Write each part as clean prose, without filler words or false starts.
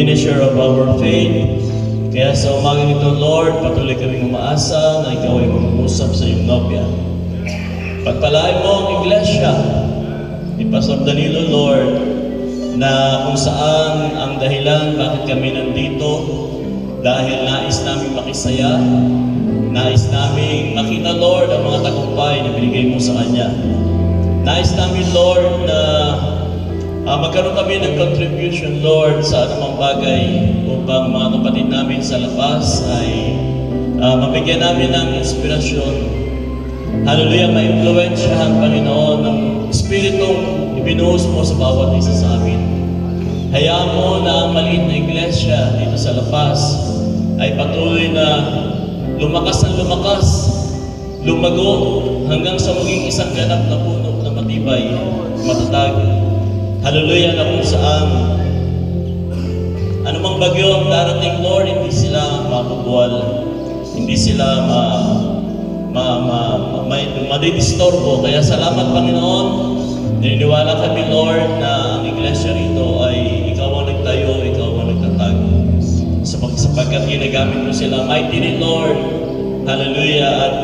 finisher of our faith. Kaya sa umaga nito, Lord, patuloy kaming umaasa na Ikaw ay mag-usap sa iyong nobya. Pagpalain mo ang iglesia ni Pastor Danilo, Lord, na kung saan ang dahilan bakit kami nandito, dahil nais namin makisaya, nais namin makita, Lord, ang mga tagumpay na binigay mo sa Kanya. Nais namin, Lord, na magkaroon kami ng contribution, Lord, sa anumang bagay upang mga kapatid namin sa labas ay mabigyan namin ng inspirasyon. Hallelujah, ma-influensyahan, Panginoon, ng Espiritong ibinuhos mo sa bawat isa sa amin. Hayaan mo na ang maliit na iglesia dito sa labas ay patuloy na lumakas ng lumakas, lumago hanggang sa maging isang ganap na puno na matibay, matatag. Hallelujah, na kung saan anumang bagyo ang darating, Lord, hindi sila mabubuwal, hindi sila madidistorbo. Kaya salamat, Panginoon. Naniniwala kami, Lord, na ang iglesia rito ay Ikaw ang nagtayo, Ikaw ang nagtatag. Sapagkat ginagamit mo sila mightily, Lord. Hallelujah. At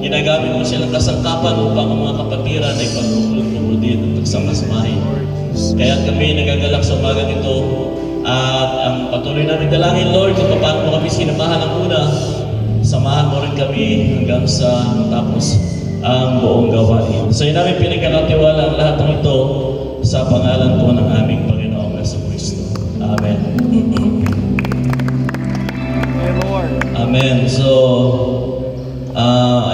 ginagamit mo silang kasangkapan upang ang mga kapatiran ay pagkukulog-kulog dito at pagsama-samahin. Kaya kami nagagalak sa umaga nito at ang patuloy namin dalangin, Lord, kung paano mo kami sinamahan ang una, samahan mo rin kami hanggang sa matapos ang buong gawain. So yun namin pinagkakatiwala ang lahat ng ito sa pangalan po ng aming Panginoong Jesucristo. Amen. Amen. So,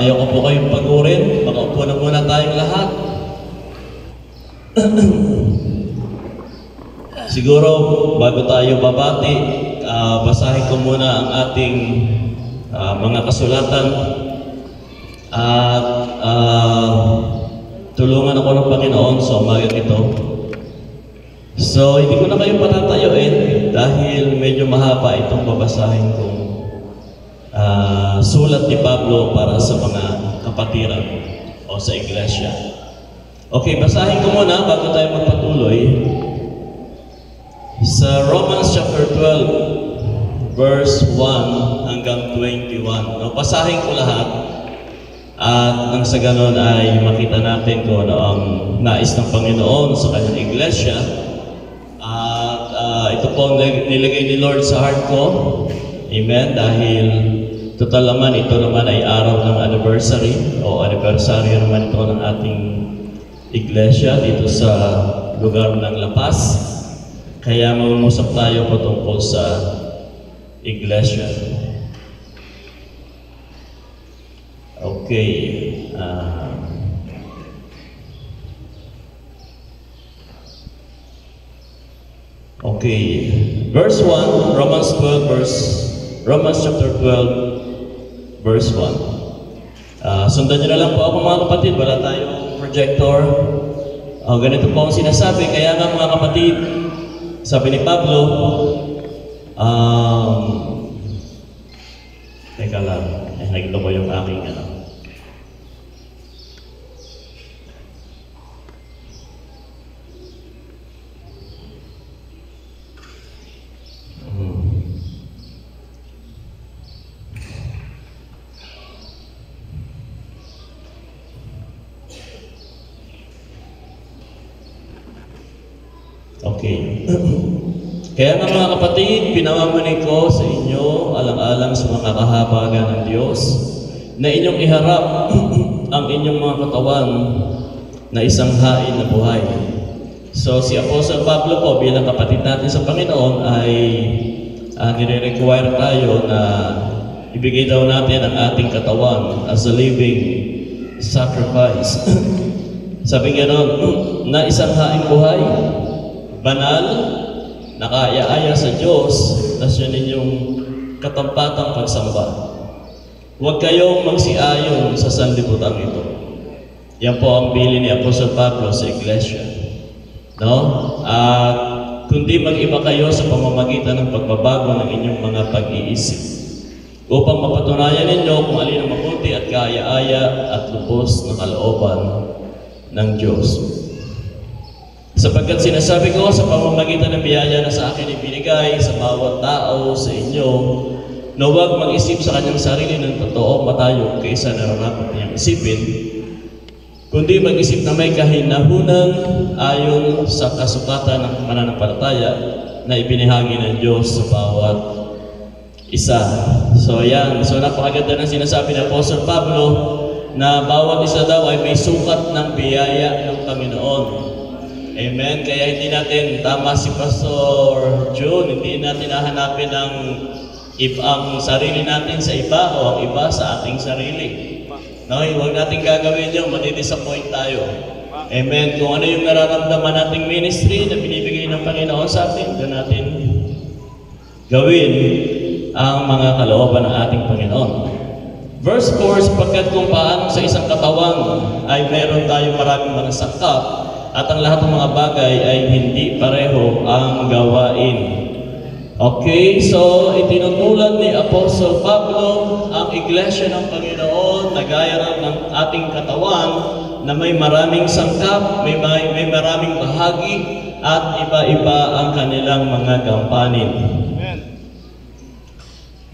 ayoko po kayong pagurin. Makaupo na muna tayong lahat. Siguro, bago tayo babati, basahin ko muna ang ating mga kasulatan at tulungan ako ng Panginoon sa umaga ito. So, hindi ko na kayo patatayuin dahil medyo mahaba itong babasahin kong sulat ni Pablo para sa mga kapatiran o sa iglesia. Okay, basahin ko muna bago tayo magpatuloy. Sa Romans chapter 12, verse 1 hanggang 21. No, basahin ko lahat at nang sa ganon ay makita natin kung ano ang nais ng Panginoon sa kanyang iglesia. At ito po ang nilagay ni Lord sa heart ko. Amen. Dahil total naman, ito naman ay araw ng anniversary o anibersaryo naman ito ng ating iglesia dito sa lugar ng La Paz. Kaya mag-uusap tayo patungkol sa iglesia. Okay. Okay. Verse 1, Romans chapter 12, verse 1. Sundan nyo na lang po ako, mga kapatid. Wala tayong projector. Ganito po ang sinasabi. Kaya nga, mga kapatid, sabi ni Pablo, teka lang, nakikita ko yung aking Okay. Kaya nga, mga kapatid, pinamamanig ko sa inyo alang-alang sa mga kahabagan ng Diyos na inyong iharap ang inyong mga katawan na isang hain na buhay. So si Apostle Pablo po bilang kapatid natin sa Panginoon ay nire-require tayo na ibigay daw natin ang ating katawan as a living sacrifice. Sabi nga nun, na isang hain buhay, banal, nakaya-aya sa Diyos, na siya ninyong katampatang pagsamba. Huwag kayong magsiayon sa sanlibutan ito. Yan po ang bilin ni Apostle Pablo sa iglesia. No? At kundi mag-iba kayo sa pamamagitan ng pagbabago ng inyong mga pag-iisip upang mapatunayan ninyo kung alin ang mabuti at kaaya-aya at lubos na kalooban ng Diyos. Sapagkat sinasabi ko sa pamamagitan ng biyaya na sa akin ibinigay sa bawat tao sa inyo, na huwag mag-isip sa kanyang sarili ng totoo matayo kaysa nararapat niyang isipin, kundi mag-isip na may kahinahunan ayon sa kasukatan ng mananampalataya na ibinahagi ng Diyos sa bawat isa. So yan, so napakaganda ng sinasabi ng Apostle Pablo na bawat isa daw ay may sukat ng biyaya ng Panginoon. Amen. Kaya hindi natin, tama si Pastor June, hindi natin hahanapin ang sarili natin sa iba o ang iba sa ating sarili. No, huwag natin gagawin yun, matidisappoint tayo. Amen. Kung ano yung nararamdaman nating ministry na binibigay ng Panginoon sa atin, doon natin gawin ang mga kalooban ng ating Panginoon. Verse 4, sapagkat kung paano sa isang katawan ay meron tayo maraming mga sangkap, at ang lahat ng mga bagay ay hindi pareho ang gawain. Okay, so itinutulad ni Apostle Pablo ang iglesia ng Panginoon na gaya ng ating katawan na may maraming sangkap, may maraming bahagi, at iba-iba ang kanilang mga gampanin.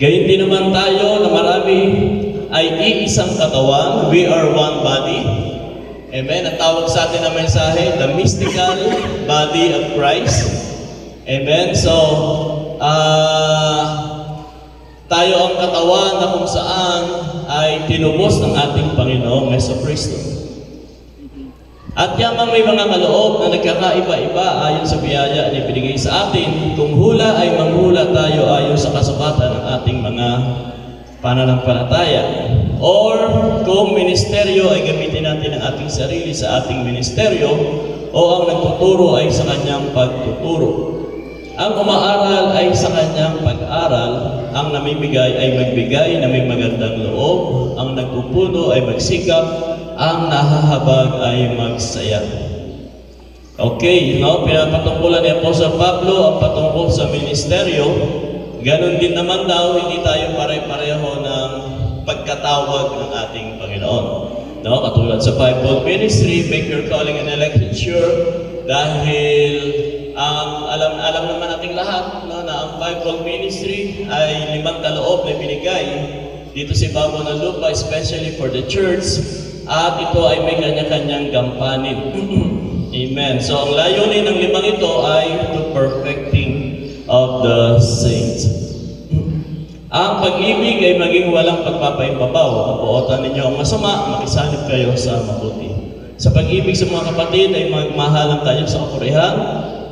Gayun din naman tayo na marami ay iisang katawan, we are one body. Amen. Ang tawag sa atin na mensahe, the mystical body of Christ. Amen. So, tayo ang katawan na kung saan ay tinubos ng ating Panginoong Jesucristo. At yamang may mga kaloob na nagkakaiba-iba ayon sa biyaya na ibinigay sa atin, kung hula ay manghula tayo ayon sa kasukatan ng ating mga pananampalataya. Or kung ministeryo ay gamitin natin ang ating sarili sa ating ministeryo, o ang nagtuturo ay sa kanyang pagtuturo. Ang umaaral ay sa kanyang pag-aral, ang namimigay ay magbigay na may magandang loob, ang nagpupuno ay magsikap, ang nahahabag ay magsaya. Okay, pinapatungkulan ni Apostle Pablo ang patungkol sa ministeryo. Ganon din naman daw, hindi tayo pare-pareho ng pagkatawag ng ating Panginoon. No? Katulad sa fivefold ministry, make your calling and election sure, dahil alam naman nating lahat, no, na ang fivefold ministry ay 5 kaloob na binigay dito sa ibabaw ng lupa, especially for the church, at ito ay may kanya-kanyang gampanin. Amen. So ang layunin ng 5 ito ay to perfecting of the saints. Ang pag-ibig ay maging walang pagpapaimbabaw. Kapuotan ninyo ang masama, makisanib kayo sa mabuti. Sa pag-ibig sa mga kapatid ay magmahalan tayo sa kapurihan,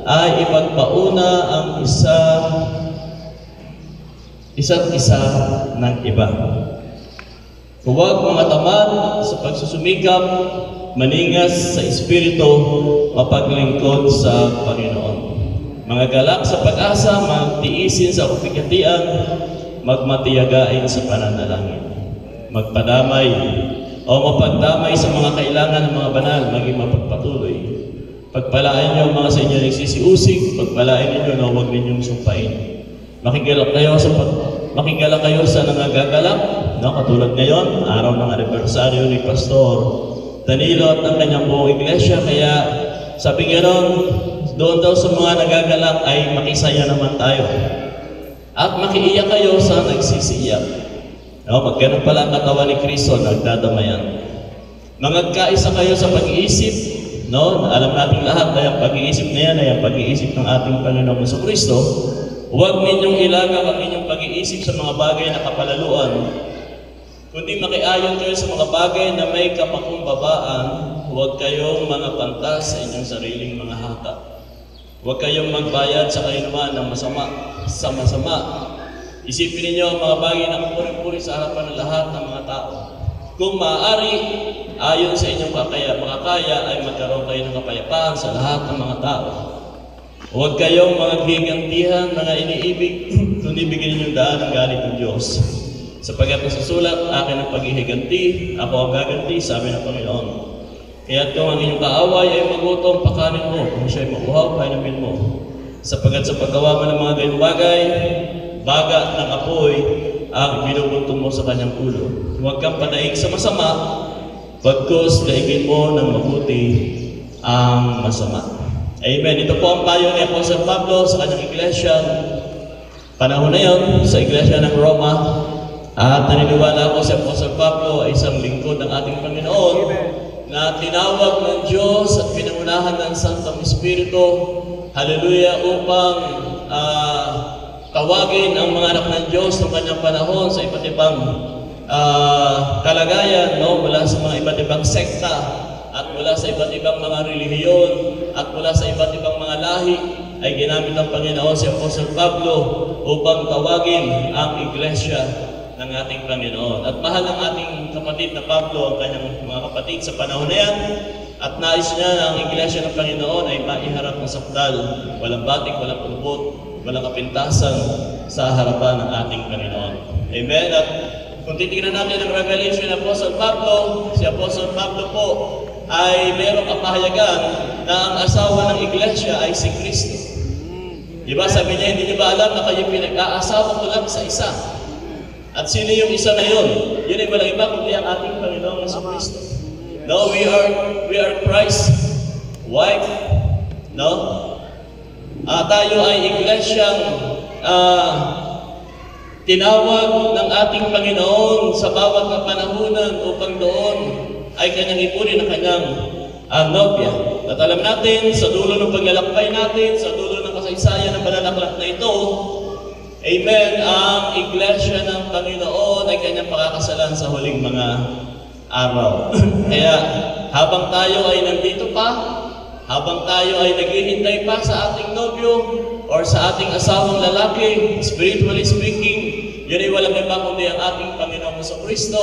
ay ipagpauna ang isa't isa ng iba. Huwag mga tamad sa pagsusumikap, maningas sa espiritu, mapaglingkod sa Panginoon. Mga galak sa pag-asa, magtiisin sa kapigatian, magmatiyagain sa pananalangin. Magpadamay o mapagdamay sa mga kailangan ng mga banal, maging mapagpatuloy. Pagpalain niyo mga sa inyo nagsisiusig, pagpalain ninyo na huwag ninyong sumpain. Makigala kayo sa nangagalak, no? Katulad ngayon, araw ng anibersaryo ni Pastor Danilo at ng kanyang buong iglesia, kaya sabi gano'n, doon daw sa mga nagagalak ay makisaya naman tayo. At makiiyak kayo sa nagsisiiyak. No, magganong pala ang katawan ni Kristo, nagdadamayan. Mangagkaisa kayo sa pag-iisip, no? Alam natin lahat na yung pag-iisip na yan ay ang pag-iisip ng ating Panginoong Jesucristo. Huwag ninyong ilagak ang inyong pag-iisip sa mga bagay na kapalaluan, kundi makiayon kayo sa mga bagay na may kapakumbabaan. Huwag kayong mga pantas sa inyong sariling mga haka. Huwag kayong magbayad sa kainuman ng masama sa masama. Isipin ninyo ang mga bagay na kapuri-puri sa harapan ng lahat ng mga tao. Kung maaari, ayon sa inyong makakaya ay magkaroon kayo ng kapayapaan sa lahat ng mga tao. Huwag kayong mga gigantihan, mga iniibig, kundi bigyan ninyong daan ang galit ng Diyos. Sapagkat nasusulat, akin ang paghihiganti, ako ang gaganti, sabi ng Panginoon. Kaya't kung ang inyong kaaway ay magutom, pakanin mo. Kung siya'y mauhaw, painamin mo. Sapagkat sa paggawa mo ng mga gayong bagay, baga ng apoy ang binubuntong mo sa kanyang ulo. Huwag kang panaig sa masama, bagkus daigin mo ng mabuti ang masama. Amen. Ito po ang payo ni Apostol Pablo sa kanyang iglesia. Panahon na yon sa iglesia ng Roma. At naniniwala ako si Apostol Pablo ay isang lingkod ng ating Panginoon na tinawag ng Diyos at pinangunahan ng Santong Espiritu, hallelujah, upang tawagin ang mga anak ng Diyos ng kanyang panahon sa iba't ibang kalagayan, no? Mula sa mga iba't ibang sekta at mula sa iba't ibang mga relihiyon at mula sa iba't ibang mga lahi ay ginamit ng Panginoon si Apostol Pablo upang tawagin ang iglesia ng ating Panginoon. At mahal ng ating kapatid na Pablo ang kanyang mga kapatid sa panahon na yan at nais niya na ang iglesia ng Panginoon ay maiharap ng sakdal, walang batik, walang pulbot, walang kapintasan sa harapan ng ating Panginoon. Amen? At kung titignan natin ang revelation ng Apostol Pablo, si Apostol Pablo po ay mayroong kapahayagan na ang asawa ng iglesia ay si Kristo. Diba? Sabi niya, hindi niyo ba alam na kayo pinag-aasawa ko lang sa isa? At sino yung isa na yun? Yun ay walang iba kundi ang ating Panginoong Kristo. No, we are Christ's wife. No? Tayo ay iglesyang tinawag ng ating Panginoon sa bawat na panahunan upang doon ay kanyang ipunin ang kanyang nobya. At alam natin, sa dulo ng paglalakbay natin, sa dulo ng kasaysayan ng pananaklat na ito, amen, ang iglesia ng Panginoon ay kanyang pakakasalan sa huling mga araw. Kaya habang tayo ay nandito pa, habang tayo ay naghihintay pa sa ating nobyo or sa ating asawang lalaki, spiritually speaking, yun ay walang iba kundi ang ating Panginoong Kristo.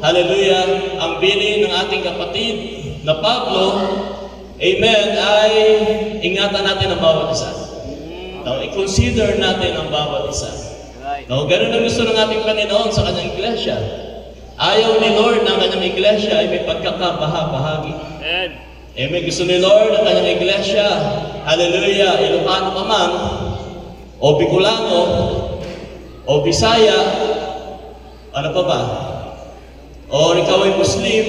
Hallelujah! Ang bilin ng ating kapatid na Pablo, amen, ay ingatan natin ang bawat isa. Now, i-consider natin ang bawat isa. Now, ganun ang gusto ng ating Panginoon sa kanyang iglesia. Ayaw ni Lord na ang kanyang iglesia ay may pagkakabaha-bahagi. Amen. Gusto ni Lord ang kanyang iglesia, hallelujah, Ilocano ka man, o Bicolano, o Bisaya, ano pa ba? O ikaw ay Muslim,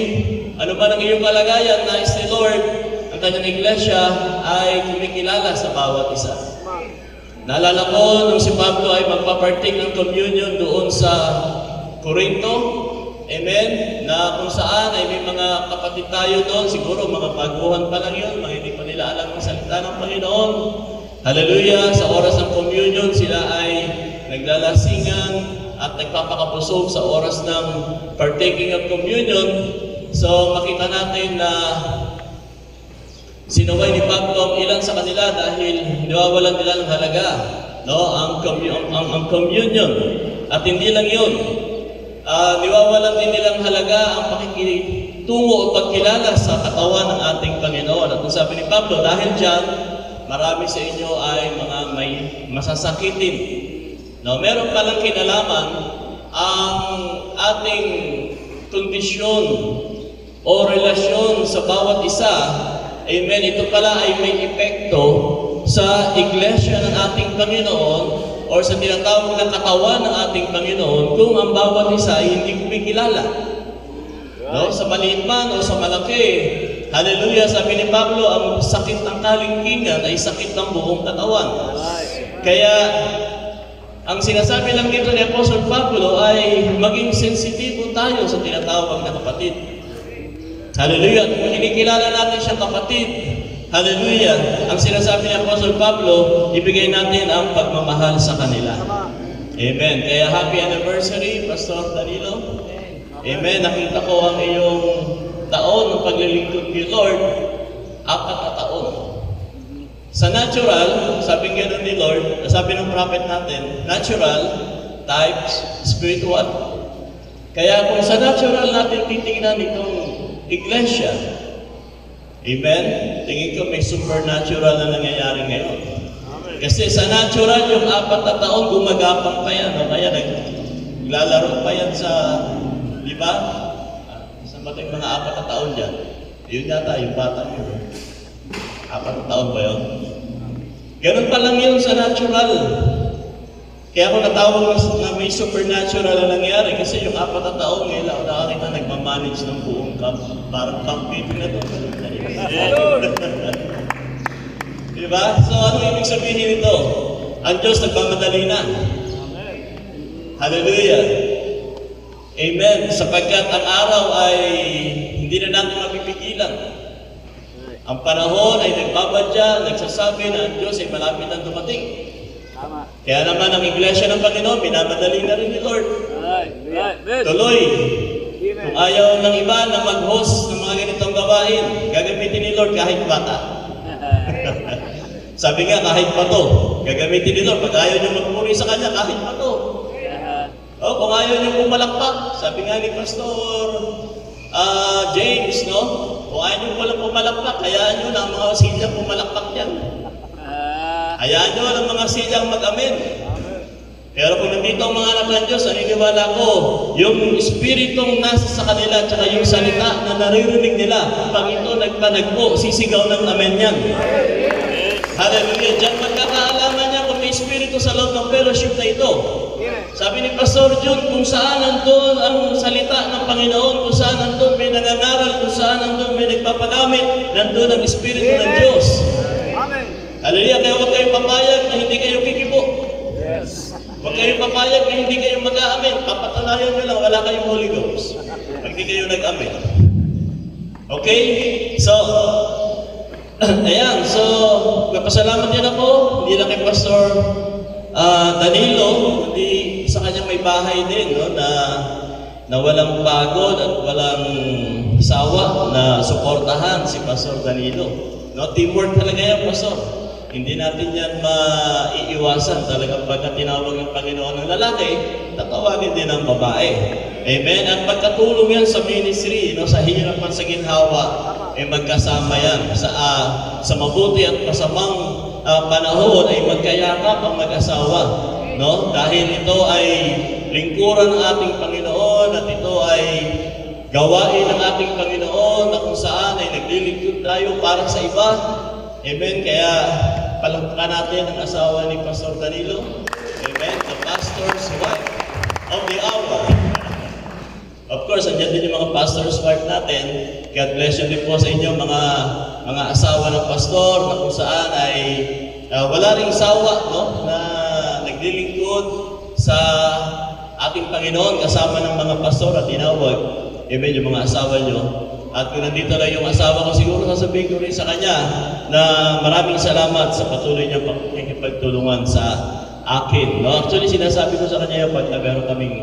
ano ba ang iyong kalagayan, nais ni Lord, ang kanyang iglesia ay kumikilala sa bawat isa. Naalala ko nung si Pablo ay magpapartake ng communion doon sa Corinto, amen, na kung saan ay may mga kapatid tayo doon, siguro mga baguhan pa lang yun, mga hindi pa nila alam ang salita ng Panginoon. Hallelujah, sa oras ng communion sila ay naglalasingan at nagpapakapusog sa oras ng partaking of communion. So makita natin na sinuway ni Pablo ang ilan sa kanila dahil niwawalan nila ng halaga, no? ang communion. At hindi lang yun, niwawalan din nilang halaga ang pakikitungo o pagkilala sa katawan ng ating Panginoon. At sabi ni Pablo, dahil dyan, marami sa inyo ay mga may masasakitin. No? Meron palang kinalaman ang ating kondisyon o relasyon sa bawat isa. Amen. Ito pala ay may epekto sa iglesia ng ating Panginoon o sa tinatawag na katawan ng ating Panginoon kung ang bawat isa ay hindi kumikilala. No? Sa maliit man o sa malaki. Hallelujah. Sabi ni Pablo, ang sakit ng kalingkingan ay sakit ng buong katawan. Kaya, ang sinasabi lang dito ni Apostol Pablo ay maging sensitibo tayo sa tinatawag na kapatid. Hallelujah. At kung kinikilala natin siyang kapatid, hallelujah, ang sinasabi ni Apostol Pablo, ibigay natin ang pagmamahal sa kanila. Amen. Kaya happy anniversary, Pastor Danilo. Amen. Nakita ko ang iyong taon ng paglilingkod kay Lord, 4 na taon. Sa natural, sabi gano'n ni Lord, sabi ng prophet natin, natural types spiritual. Kaya kung sa natural natin titingnan itong iglesia, amen, tingin ko may supernatural na nangyayari ngayon. Kasi sa natural, yung 4 na taon, gumagapang pa yan. No? Kaya naglalaro pa yan sa, di ba? Sa mating mga 4 na taon dyan. Yun yata, yung bata yun. 4 na taon ba yun? Ganun pa lang yun sa natural. Kaya ako natawag na may supernatural na nangyari kasi yung 4 na taon ngayon ako nakakita nagmamanage ng buong camp. Parang camp meeting na to. Di ba? So ano ibig sabihin nito? Ang Diyos nagmamadali na. Hallelujah. Amen. Sapagkat ang araw ay hindi na natin mapipigilan. Ang panahon ay nagbabadya, nagsasabi na ang Diyos ay malapit na dumating. Tama. Kaya naman ang iglesia ng Panginoon, minamadali na rin ni Lord. Tuloy. Kung ayaw ng iba na mag-host ng mga ganitong gawain, gagamitin ni Lord kahit bata. Sabi nga, kahit bato, gagamitin ni Lord. Pag ayaw niyo magpuri sa Kanya, kahit bato. O, kung ayaw niyo pumalakpak, sabi nga ni Pastor James, no? Kung ayaw niyo walang pumalakpak, hayaan niyo na ang mga silyang pumalakpak yan. Hayaan niyo ang mga silyang mag-amen. Pero kung nandito ang mga anak ng Diyos, naniniwala ko, yung Espiritong nasa sa kanila, tsaka yung salita na naririnig nila, pag ito nagpanagpo, sisigaw ng amen yan. Hallelujah. Diyan magkakaalaman niya kung may Espiritu sa loob ng fellowship na ito. Sabi ni Pastor Jun, kung saan nandun ang salita ng Panginoon, kung saan nandun may nangangaral, kung saan nandun may nagpapagamit, nandun ang Espiritu ng Diyos. Amen. Hallelujah. Kaya huwag kayong papayag na hindi kayo kikibo. Huwag kayong papayag na hindi kayo mag-aamin. Papatanayan nyo lang, wala kayong Holy Ghost. Pag hindi kayo nag-amin. Okay? So, ayan. So, napasalamat din ako. Hindi lang kay Pastor Danilo, hindi sa kanya may bahay din, no, na walang pagod at walang sawa na suportahan si Pastor Danilo. No, teamwork talaga yan, Pastor. Hindi natin yan maiiwasan. Talagang pagka tinawag ng Panginoon ng lalaki, tatawagin din ng babae. Amen? At pagkatulong yan sa ministry, no, sa hirap at sa ginhawa, magkasama yan. Sa mabuti at masamang panahon ay magkayakap ang mag-asawa. No? Dahil ito ay lingkuran ng ating Panginoon at ito ay gawain ng ating Panginoon na kung saan ay naglilingkod tayo para sa iba. Amen? Kaya palakpakan natin ang asawa ni Pastor Danilo. Amen? The pastor's wife of the hour. Of course, andyan din yung mga pastor's wife natin. God bless you din po sa inyo mga asawa ng pastor na kung saan ay wala ring sawa, no? Na naglilingkod sa ating Panginoon kasama ng mga pastor at tinawag. Amen, yung mga asawa nyo. At kung nandito lang yung asawa ko, siguro sasabihin ko rin sa kanya na maraming salamat sa patuloy niya pakikipagtulungan sa akin. No? Actually, sinasabi ko sa kanya yung pag meron kaming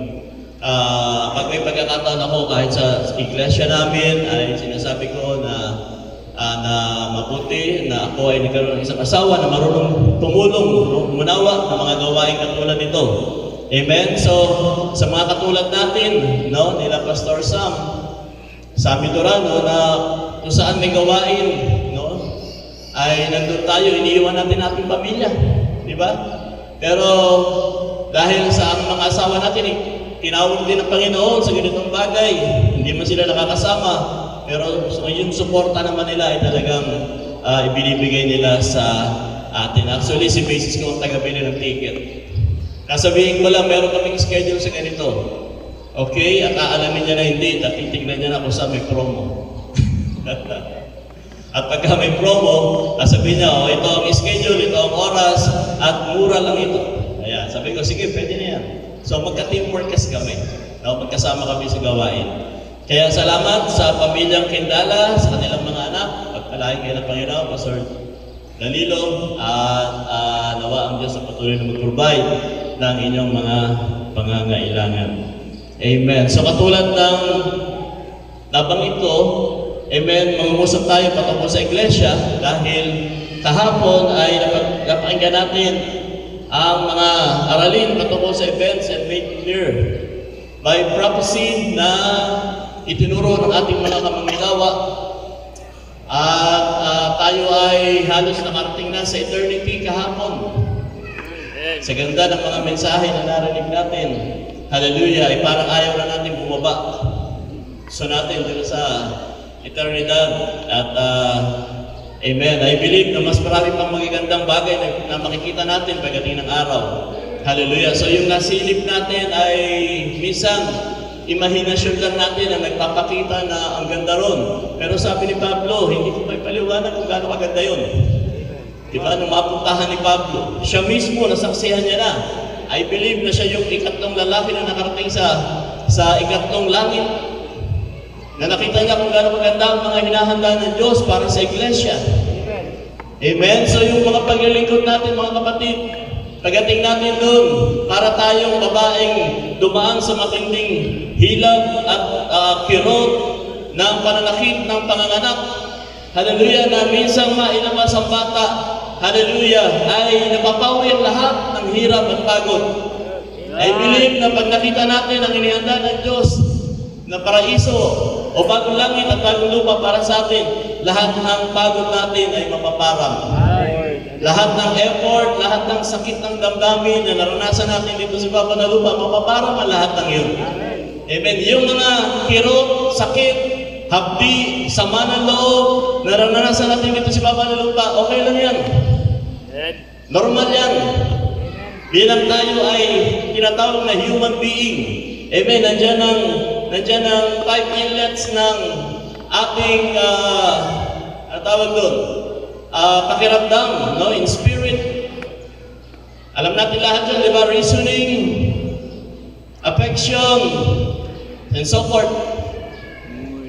pag may pagkakataon ako kahit sa iglesia namin, ay sinasabi ko na mabuti na ako ay nagkaroon ng isang asawa na marunong tumulong, umunawa ng mga gawain katulad nito. Amen? So, sa mga katulad natin, no, nila Pastor Sam, sa Midorano, na kung saan may gawain, no, ay nandun tayo, iniiwan natin ating pamilya. Di ba? Pero dahil sa mga asawa natin, tinawag din ng Panginoon sa ganitong bagay, hindi man sila nakakasama, pero yung suporta naman nila ay talagang ibinibigay nila sa atin. Actually, si Macy's ko ang taga-bili ng ticket. Kasabihin ko lang, meron kaming schedule sa ganito. Okay? At aalamin niya na hindi, at titignan niya na kung saan may promo. At pagka may promo, sabihin niya, ito ang schedule, ito ang oras, at mura lang ito. Ayan, sabi ko, sige, pwede na yan. So magka-teamwork kasi kami. No? Magkasama kami sa gawain. Kaya salamat sa pamilyang Kendala, sa kanilang mga anak. Pagpalain kayo ng Panginoon, Pastor Danilo, at nawa ang Diyos sa patuloy na mag-provide ng inyong mga pangangailangan. Amen. So katulad ng nabanggit ko, amen, mangungusap tayo patungkol sa iglesia dahil kahapon ay napakinggan natin ang mga aralin patungkol sa events and made clear by prophecy na itinuro ng ating mga kamanggagawa. At tayo ay halos nakarating na sa eternity kahapon. Sa ganda ng mga mensahe na narinig natin, hallelujah, ay parang ayaw na natin bumaba. So natin dito sa eternidad. At amen, I believe na mas marami pang magagandang bagay na makikita natin pagdating ng araw. Hallelujah. So yung nasilip natin ay minsan imahinasyon lang natin na nagpapakita na ang ganda ron. Pero sabi ni Pablo, hindi ko may paliwanag kung gaano kaganda yun. Di ba? Nung mapuntahan ni Pablo, siya mismo, nasaksihan niya na. I believe na siya yung ikatlong lalaki na nakarating sa ikatlong langit. Na nakita niya kung gaano maganda ang mga hinahanda ng Diyos para sa iglesia. Amen? So yung mga paglilingkod natin, mga kapatid, pagdating natin doon, para tayong babaeng dumaan sa matinding hilab at kirot ng pananakit ng panganganak. Hallelujah, na minsang mailabas ang bata, hallelujah, ay napapawi ang lahat ng hirap at pagod. I believe na pag nakita natin ang inihanda ng Diyos na paraiso o bagong langit at bagong lupa para sa atin, lahat ng pagod natin ay mapaparang. Lahat ng effort, lahat ng sakit ng damdamin na naranasan natin dito sa baba na lupa, mapaparang ang lahat ng yun. Amen. Yung mga kirot, sakit, hapdi, sama ng loob, naranasan natin dito sa baba na lupa, okay lang yan. Normal yan. Bilang tayo ay tinatawag na human being. Amen. Nandiyan ang 5 inlets ng ating tawag doon, pakiramdam, no? In spirit. Alam natin lahat yun, di ba? Reasoning, affection, and so forth.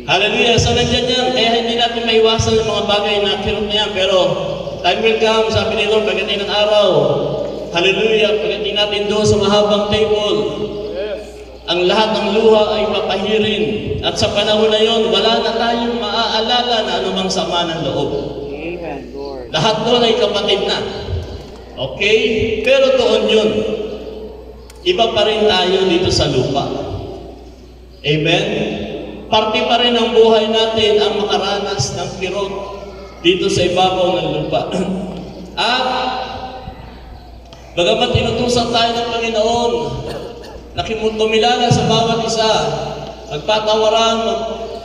Hallelujah. So nandiyan yan. Kaya hindi natin maiwasan yung mga bagay na kirot na yan. Pero time will come, sabi ni Lord, pagdating ng araw, hallelujah, pagdating natin doon sa mahabang table, ang lahat ng luha ay papahirin. At sa panahon na yon, wala na tayong maaalala na anumang sama ng loob. Amen, Lord. Lahat doon ay kapatid na. Okay? Pero doon yun. Iba pa rin tayo dito sa lupa. Amen? Parte pa rin ang buhay natin ang makaranas ng kirot dito sa ibabaw ng lupa. At bagamat inutusan tayo ng Panginoon, tumilala sa bawat isa, magpatawaran,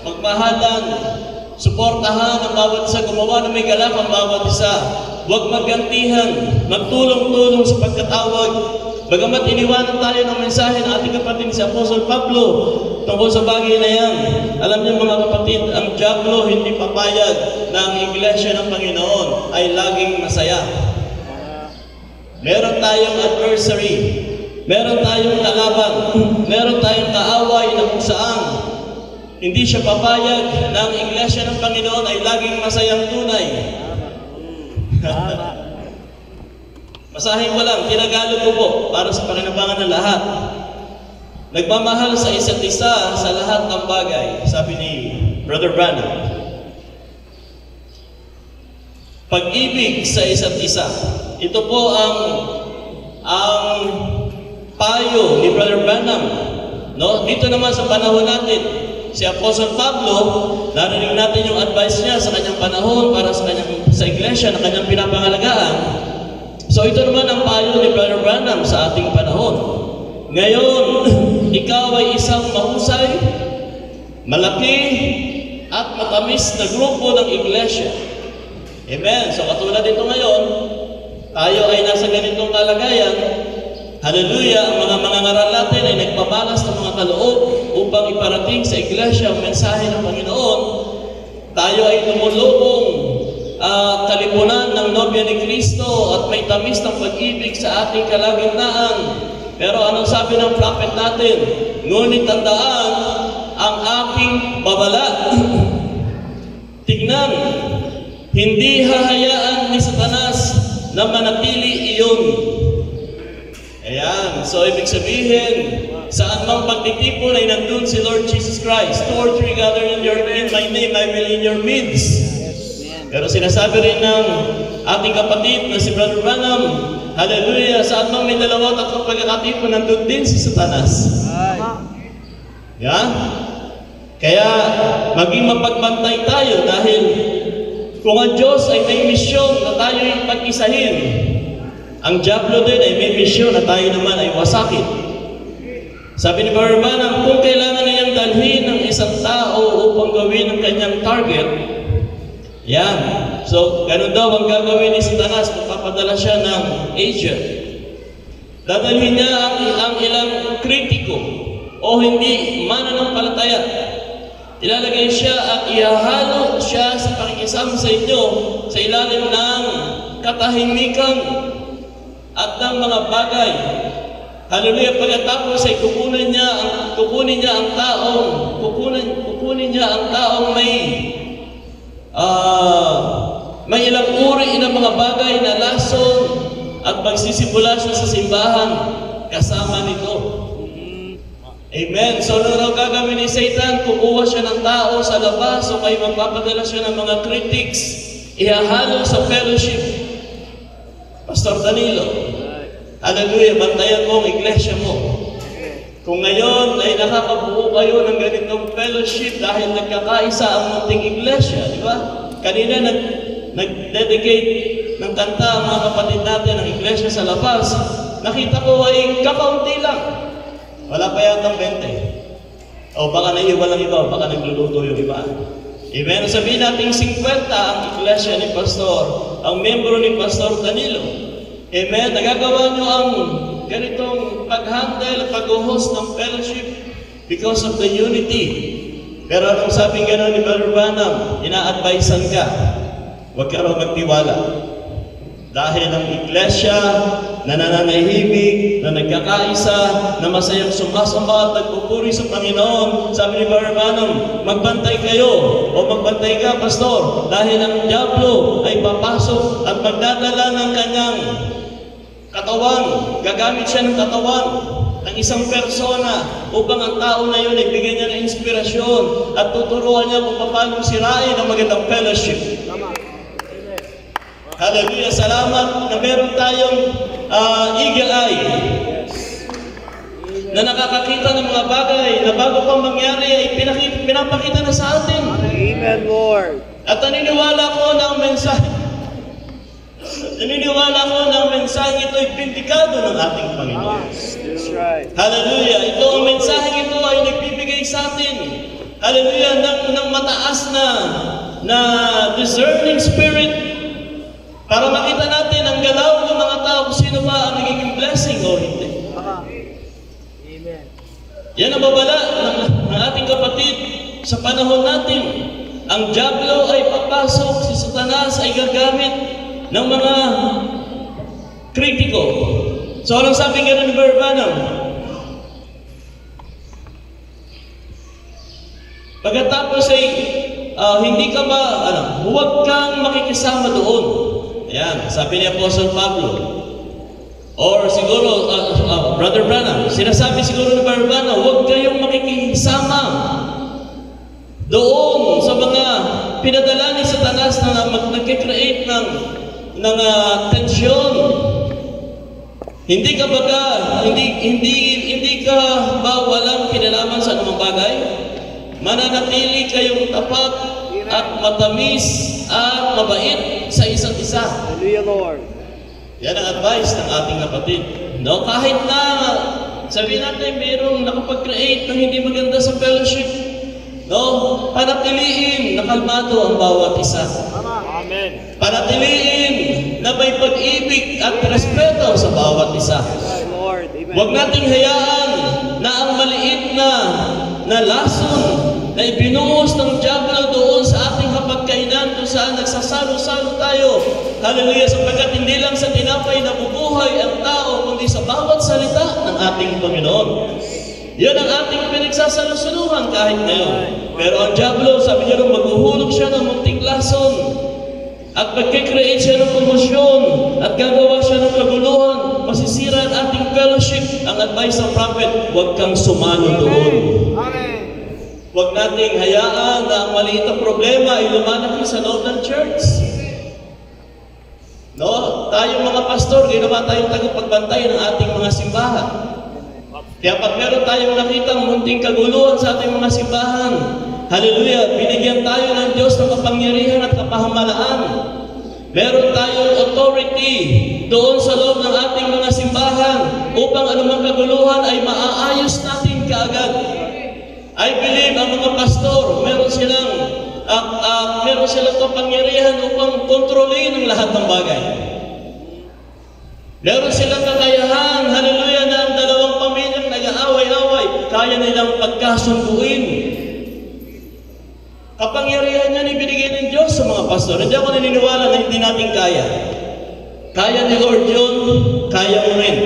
magmahalan, suportahan ang bawat isa, gumawa ng may galak ang bawat isa, huwag maggantihan, magtulong-tulong sa pagkatawag. Bagamat iniwanan tayo ng mensahe ng ating kapatid si Apostol Pablo tungkol sa bagay na yan, alam niyo mga kapatid, ang diablo hindi papayag na ang iglesia ng Panginoon ay laging masaya. Meron tayong adversary, meron tayong kalaban, meron tayong kaaway na kung saan hindi siya papayag na ang iglesia ng Panginoon ay laging masayang tunay. Masahin ko lang, tinagalog ko po para sa pakinabangan ng lahat. Nagmamahal sa isa't isa sa lahat ng bagay, sabi ni Brother Branham. Pag-ibig sa isa't isa. Ito po ang payo ni Brother Branham. No? Dito naman sa panahon natin, si Apostol Pablo, narinig natin yung advice niya sa kanyang panahon para sa iglesia na kanyang pinapangalagaan. So ito naman ang payo ni Brother Branham sa ating panahon. Ngayon, ikaw ay isang mahusay, malaki, at matamis na grupo ng iglesia. Amen. So katulad dito ngayon, tayo ay nasa ganitong kalagayan. Hallelujah, ang mga mangangaral natin ay nagpabalas ng mga kaloob upang iparating sa iglesia ang mensahe ng Panginoon. Tayo ay tumulong kalipunan ng nobya ni Kristo at may tamis ng pag-ibig sa ating kalagitnaan. Pero anong sabi ng prophet natin? Ngunit tandaan ang aking babala. Tignan, hindi hahayaan ni Satanas na manatili iyon. Ayan, so ibig sabihin, saan mang pagtitipon ay nandun si Lord Jesus Christ. 2 or 3 gathered in my name, I will in your midst. Pero sinasabi rin ng ating kapatid na si Brother Branham, hallelujah, saan mang may 2 o 3 pagkakatipon, nandun din si Satanas. Yan. Kaya maging mapagbantay tayo dahil kung ang Diyos ay may misyon na tayo ay pag-isahin, ang diablo din ay may misyon na tayo naman ay wasakin. Sabi ni Brother Branham, kung kailangan niyang dalhin ng isang tao upang gawin ang kanyang target, yan. So, ganun daw ang gagawin ni Satanas, magpapadala siya ng agent. Dadalhin niya ang ilang kritiko o hindi mananampalataya. Ilalagay siya at ihahalo siya sa pakikisama sa inyo sa ilalim ng katahimikan at ng mga bagay. Hallelujah, pagkatapos ay kukunin niya ang taong may ilang uri ng mga bagay na lason at magsisimula siya sa simbahan kasama nito. Amen. So, ano gagawin ni Satan? Kukuha siya ng tao sa labas o kaya magpapadala siya ng mga critics, ihahalo sa fellowship. Pastor Danilo, hallelujah, bantayan mo ang iglesia mo. Kung ngayon ay nakakabuo kayo ng ganitong fellowship dahil nagkakaisa ang munting iglesia, di ba? Kanina nag-dedicate ng kanta ang mga kapatid natin ng iglesia sa labas. Nakita ko ay kakaunti lang. Wala pa yatang 20. O baka naiiwan lang iba, baka nagluluto yung iba. Amen. Sabihin natin 50 ang iglesia ni Pastor, ang membro ni Pastor Danilo. Amen. Nagagawa nyo ang ganitong pag-handle, pag-host ng fellowship because of the unity. Pero anong sabing gano'n ni Brother Branham? Ina-advisean ka. Huwag ka raw magtiwala. Dahil ang iglesia na nananahimik, na nagkakaisa, na masayang sumasamba at nagpupuri sa Panginoon, sabi ni Brother Branham, magbantay kayo o magbantay ka, Pastor, dahil ang diablo ay papasok at magdadala ng kanyang katawan. Gagamit siya ng katawan ng isang persona upang ang tao na yun ay bigyan niya ng inspirasyon at tuturuan niya kung paano sirain ang magandang fellowship. Hallelujah! Salamat na meron tayong eagle eye na nakakakita ng mga bagay na bago pang mangyari ay pinapakita na sa atin. Amen, Lord. At naniniwala ko na ang mensahe ito ay pindikado ng ating Panginoon. That's right. Hallelujah! Ito ang mensahe ito ay nagbibigay sa atin. Hallelujah! Ng mataas na discerning spirit para makita natin ang galaw ng mga tao kung sino ba ang nagiging blessing o hindi. Amen. Yan ang babala ng ating kapatid sa panahon natin. Ang diablo ay papasok, si Satanas ay gagamit ng mga kritiko. So, anong sabi nga ng Brother Branham? Pagkatapos ay hindi ka ba, huwag kang makikisama doon. Ayan, sabi ni Apostle Pablo. Or siguro, Brother Branham, sinasabi siguro ni Brother Branham, huwag kayong makikisama doon sa mga pinadala ni Satanas na nag-create ng tensyon. Hindi ka ba walang kinalaman sa anumang bagay? Mananatili kayong tapat at matamis at mabait sa isa't isa. Hallelujah, Lord. Yan ang advice ng ating kapatid. No, kahit na sabihin natin mayroong nakapag-create ng hindi maganda sa fellowship, no, panatiliin na kalmado ang bawat isa. Amen. Panatiliin na may pag-ibig at respeto sa bawat isa. Lord. Amen. Huwag nating hayaan na ang maliit na lason na ibinuhos ng diablo doon sa ating hapagkainan kung saan nagsasalo-salo tayo. Hallelujah! Sapagkat hindi lang sa tinapay nabubuhay ang tao, kundi sa bawat salita ng ating Panginoon. Yan ang ating pinagsasalusuluhan kahit ngayon. Pero ang diablo, sabi niya rin, maghuhulog siya ng munting lason at magkikreate siya ng komosyon at gagawa siya ng kaguluhan, masisira ang ating fellowship. Ang advice ng prophet, huwag kang sumalo doon. Amen. Huwag nating hayaan na ang maliit na problema ay lumalaki sa loob ng church. No? Tayong mga pastor, ginawa tayong tagapagbantay ng ating mga simbahan. Kaya pag meron tayong nakitang munting kaguluhan sa ating mga simbahan, hallelujah, binigyan tayo ng Diyos ng kapangyarihan at kapahamalaan. Meron tayong authority doon sa loob ng ating mga simbahan upang anumang kaguluhan ay maaayos natin kaagad. I believe ang mga pastor, meron silang kapangyarihan upang kontrolin ang lahat ng bagay. Meron silang kakayahan, hallelujah, na ang dalawang pamilyang nag-aaway-away, kaya nilang pagkasunduin. Kapangyarihan yan ibinigay ng Diyos sa mga pastor. Hindi ako naniniwala na hindi natin kaya. Kaya ni Lord yun, kaya mo rin.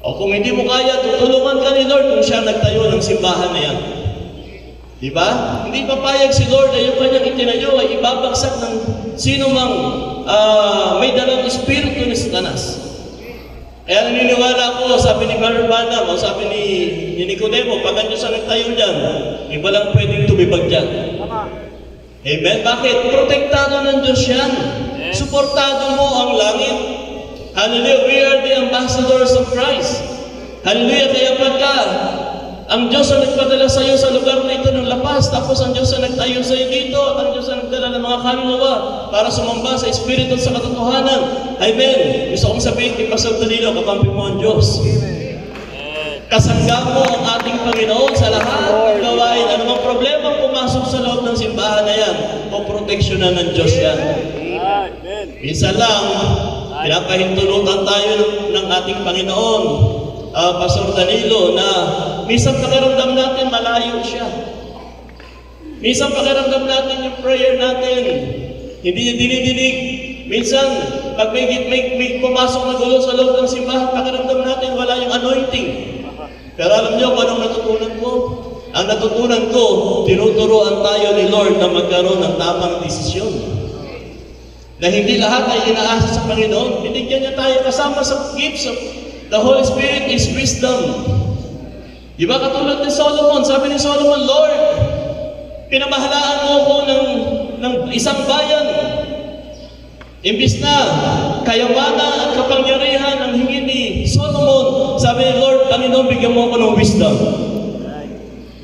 O kung hindi mo kaya, tutulungan ka ni Lord kung siya nagtayo ng simbahan na yan. Di ba? Hindi papayag si Lord na yung kanyang itinayo ay ibabagsak ng sino mang may dalang espiritu ni Satanas. Kaya naniniwala ko, sabi ni Brother Banam, o sabi ni Nicodemo, pag ang Diyos ang nagtayo dyan, iba lang pwedeng tumibag dyan. Amen? Bakit? Protektado ng Diyos yan. Suportado mo ang langit. Hallelujah. We are the ambassadors of Christ. Hallelujah. Kaya pagka ang Diyos ang nagpadala sa iyo sa lugar na ito ng lapas, tapos ang Diyos ang nagtayo sa iyo dito, at ang Diyos ang nagdala ng mga kaluluwa para sumamba sa Espiritu at sa katotohanan. Amen. Gusto kong sabihin kay Pastor Danilo, kakampi mo ang Diyos. Kasangga mo ang ating Panginoon sa lahat ng gawain. Anumang problema ang pumasok sa loob ng simbahan na yan, o proteksyonan ng Diyos yan. Minsan lang, pinapahintulutan tayo ng ating Panginoon, Pastor Danilo, na minsan pakiramdam natin malayo siya. Minsan pakiramdam natin yung prayer natin, hindi niya dinidinig. Minsan, pag may pumasok na gulo sa loob ng simbahan, pakiramdam natin wala yung anointing. Pero alam niyo kung anong natutunan ko? Ang natutunan ko, tinuturuan tayo ni Lord na magkaroon ng tamang desisyon. Na hindi lahat ay inaasa sa Panginoon. Binigyan niya tayo kasama sa gifts of the Holy Spirit is wisdom. Di ba katulad ni Solomon? Sabi ni Solomon, Lord, pinamahalaan mo ko ng isang bayan. Imbis na kayamanan at kapangyarihan ang hingin ni Solomon, sabi ni Lord, Panginoon, bigyan mo ako ng wisdom.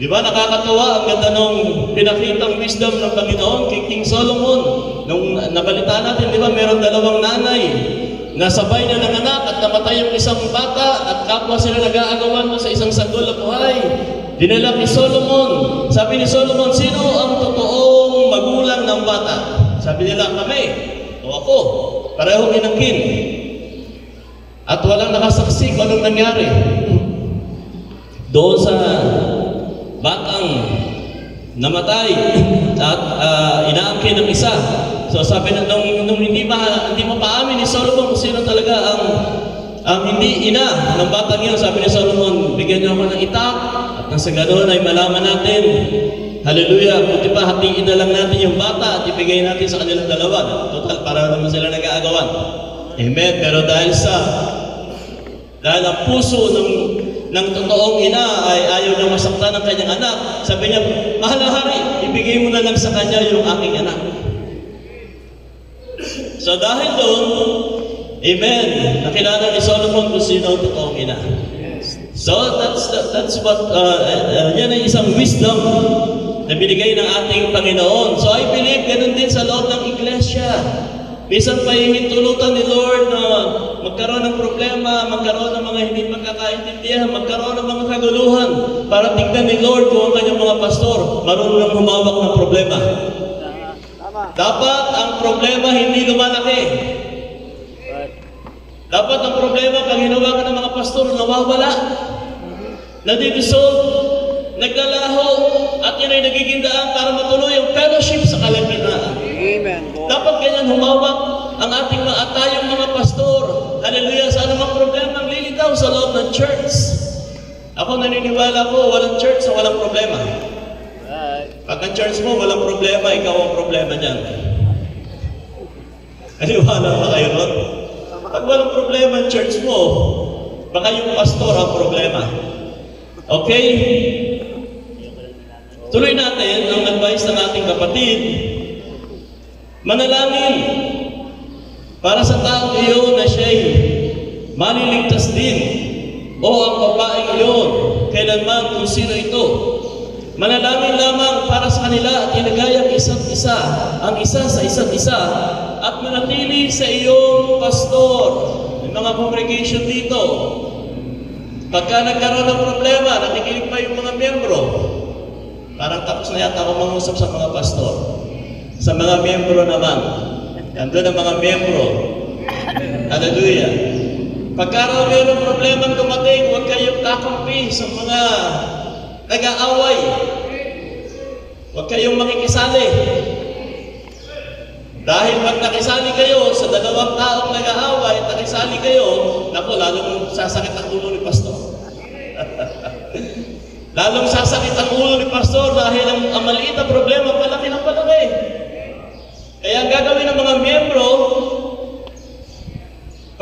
Di ba nakakatawa ang ganda ng pinakitang wisdom ng Panginoon kay King Solomon? Nung nabalita natin, di ba, meron dalawang nanay na sabay na nanganak at namatay yung isang bata at kapwa sila nag-aagawan sa isang sanggol na buhay. Dinala ni Solomon. Sabi ni Solomon, sino ang totoong magulang ng bata? Sabi nila, kami. O ako. Parehong inangkin. At walang nakasaksi kung anong nangyari. Doon sa batang namatay at inaangkin ng isa. So sabi nung hindi mapaamin ni Solomon kung sino talaga ang hindi ina ng batang yun, sabi ni Solomon, bigyan niyo ako ng itak at nang sa ganoon ay malaman natin, hallelujah, buti pa hatiin na lang natin yung bata at ibigay natin sa kanilang dalawa. Total, para naman sila nag-aagawan. Amen. Pero dahil ang puso ng totoong ina ay ayaw niyang masaktan ng kanyang anak, sabi niya, mahal na hari, ibigay mo na lang sa kanya yung aking anak. So dahil doon, amen, nakilala ni Solomon kung sino ang totoong ina. So that's what, yan ay isang wisdom na binigay ng ating Panginoon. So I believe ganun din sa loob ng iglesia. Minsan pa hihintulutan ni Lord na magkaroon ng problema, magkaroon ng mga hindi pagkakaintindihan, magkaroon ng mga kaguluhan para tignan ni Lord kung ang kanyang mga pastor marunong humawak ng problema. Dapat ang problema hindi lumalaki. Dapat ang problema pag hinawakan ng mga pastor nawawala, nadidissolve, naglalaho, at yan ay nagiging daan para matuloy ang fellowship sa kalagitnaan. Amen, Lord. Dapat ganyan humawak ang ating tayong mga pastor. Hallelujah, sa anumang problema ang lilitaw sa loob ng church. Ako naniniwala ko, walang church na walang problema. Pag ang church mo walang problema, ikaw ang problema niyan. Naniwala ba kayo ron? Pag walang problema ang church mo, baka yung pastor ang problema. Okay? Tuloy natin ang advice ng ating kapatid. Manalangin para sa taong iyon na siya'y maliligtas din, o ang babaeng iyon, kailanman kung sino ito. Manalangin lamang para sa kanila at ilagay ang isa't isa, ang isa sa isa't isa, at manatili sa iyong pastor. May mga congregation dito. Pagka nagkaroon ng problema, nakikinig pa yung mga miyembro. Parang tapos na yata ako mangusap sa mga pastor. Sa mga miyembro naman, nandun ang mga miyembro. Hallelujah. Pagkaroon mayroong problemang dumating, huwag kayong kakampi sa mga nag-aaway. Huwag kayong makikisali. Dahil pag nakisali kayo sa dalawang taong nag-aaway at nakisali kayo, naku, lalong sasakit ang ulo ni pastor. Lalong sasakit ang ulo ni pastor dahil ang maliit na problema, palaki ng palaki. Kaya ang gagawin ng mga miyembro,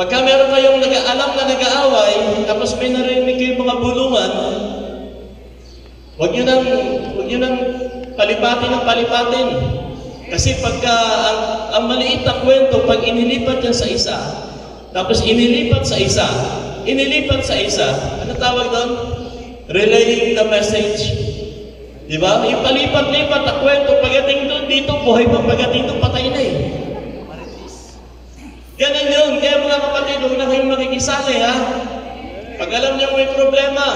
pagka meron kayong alam na nag-aaway, tapos may narinig kayong mga bulungan, huwag nyo nang palipatin ng palipatin. Kasi pagka ang maliit na kwento, pag inilipat yan sa isa, tapos inilipat sa isa, ano tawag doon? Relaying the message. Diba? Yung palipat-lipat na kwento, pagdating doon dito, buhay pa, pagdating doon, patay na eh. Ganun yun. Kaya mga kapatid, huwag na kayong makikisali, ha? Pag alam niyo may problema,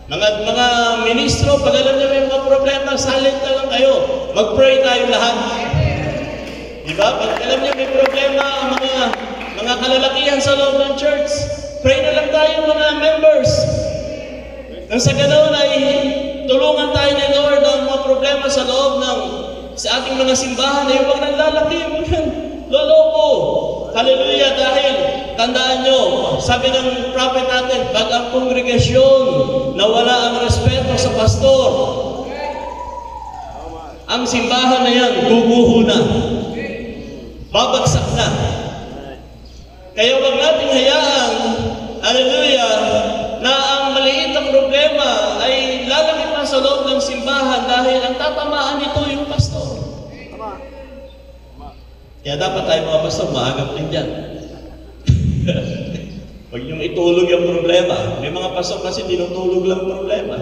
mga ministro, pag alam niyo may mga problema, silent na lang kayo. Mag-pray tayo lahat. Diba? Pag alam niyo may problema, ang mga kalalakihan sa loob ng church, pray na lang tayo mga members. Nang sa ganoon ay tulungan tayo ni Lord ang mga problema sa loob sa ating mga simbahan ay huwag nang lalaki, huwag nang lolobo. Hallelujah! Dahil, tandaan nyo, sabi ng prophet natin, pag ang kongregasyon nawala ang respeto sa pastor, ang simbahan na yan, guguho na. Babagsak na. Kaya huwag nating hayaan, hallelujah, na ang maliit na problema ay lalaki pa sa loob ng simbahan dahil ang tatamaan nito yung pastor. Kaya dapat tayo mga pastor, maagap din dyan. Huwag niyong itulog yung problema. May mga pastor kasi tinutulog lang problema.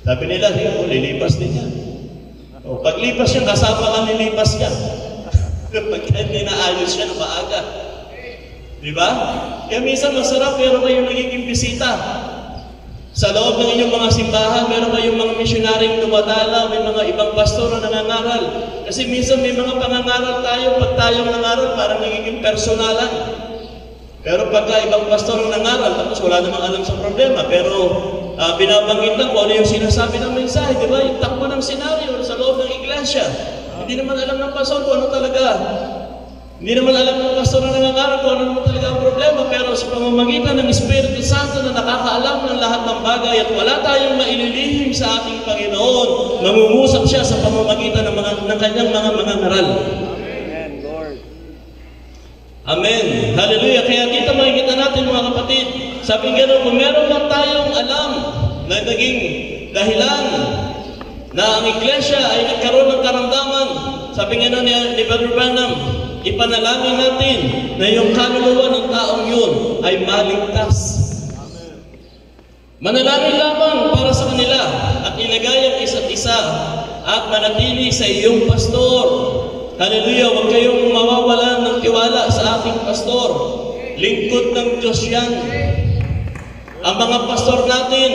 Sabi nila, lilipas din yan. O, paglipas yan, kasama ka nilipas yan. Pagka hindi naayos siya na maaga. Diba? Kaya minsan masarap, pero kayong nagiging bisita. Sa loob ng inyong mga simbahan, meron kayong mga misyonaring dumadala, may mga ibang pastor na nangangaral. Kasi minsan may mga pangangaral tayo, pag tayong nangaral, parang nagiging personalan. Pero pagka ibang pastor ang nangaral, tapos wala namang alam sa problema, pero binabanggit lang kung ano yung sinasabi ng mensahe, di ba? Yung takbo ng senaryo sa loob ng iglesia. Hindi naman alam ng pastor kung ano talaga. Hindi naman alam ng pastor na nangangaral kung ano naman talaga ang problema, pero sa pamamagitan ng Espiritu Santo na nakakaalam ng lahat ng bagay at wala tayong maililihim sa ating Panginoon, nangungusap siya sa pamamagitan ng kanyang mga ngaral. Amen, Lord. Amen. Hallelujah. Kaya dito makikita natin mga kapatid, sabi gano'n, kung meron lang tayong alam na naging dahilan na ang iglesia ay nagkaroon ng karamdaman, sabi gano'n ni Brother Branham, ipanalangin natin na yung kaluluwa ng taong yun ay maligtas. Manalangin lamang para sa kanila at ilagay ang isa't isa at manatili sa iyong pastor. Hallelujah! Huwag kayong mawawalan ng tiwala sa ating pastor. Lingkod ng Diyos yan. Ang mga pastor natin,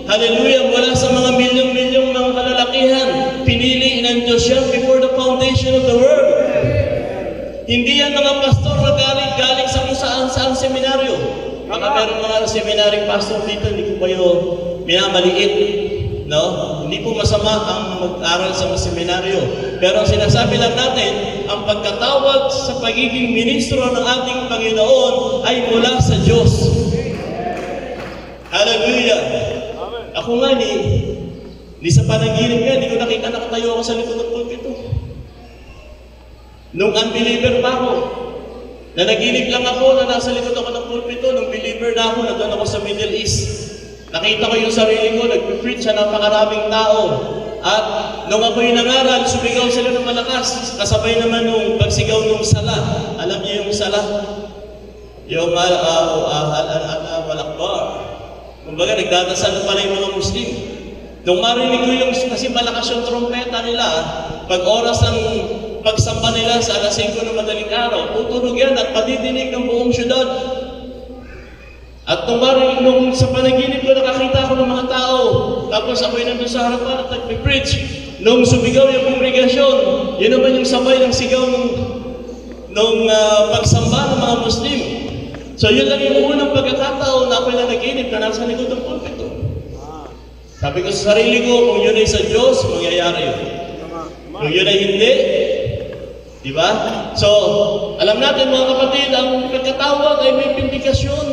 hallelujah, mula sa mga milyong-milyong mga kalalakihan, pinili ng Diyos yan before the foundation of the world. Hindi yan mga pastor na galing sa kung saan seminaryo. Baka meron mga seminaryong pastor dito, hindi ko kayo minamaliit. No? Hindi po masama ang mag-aral sa mga seminaryo. Pero ang sinasabi lang natin, ang pagkatawag sa pagiging ministro ng ating Panginoon ay mula sa Diyos. Hallelujah! Ako nga, ni sa panaginip nga, hindi ko nakita nakatayo ako sa likod ng pulpito. Nung unbeliever pa ako, na naginip lang ako na nasa likod ako ng pulpito, nung believer na ako, nandun ako sa Middle East. Nakita ko yung sarili ko, nag-preach sa napakaraming tao. At nung ako'y nangaral, sumigaw sila ng malakas. Kasabay naman nung pagsigaw ng sala. Alam niyo yung sala? Yung Al-Akbar. Kumbaga, nagdadasal pala yung mga Muslim. Nung marinig ko yung, kasi malakas yung trompeta nila, pag oras ng pagsamba nila sa alas 5 ng madaling araw, tutunog yan at padidinig ng buong syudad. At nung sa panaginip ko, nakakita ko ng mga tao. Tapos ako'y nandun sa harapan at nag-preach. Nung sumigaw yung kongregasyon, yun naman yung sabay ng sigaw nung pagsamba ng mga Muslim. So yun lang yung unang pagkakataon na ako'y nanaginip na nasa likod ng pulpito. Sabi ko sa sarili ko, kung yun ay sa Diyos, mangyayari yun. Kung yun ay Di ba? So, alam natin mga kapatid, ang pagkatawag ay may pindikasyon.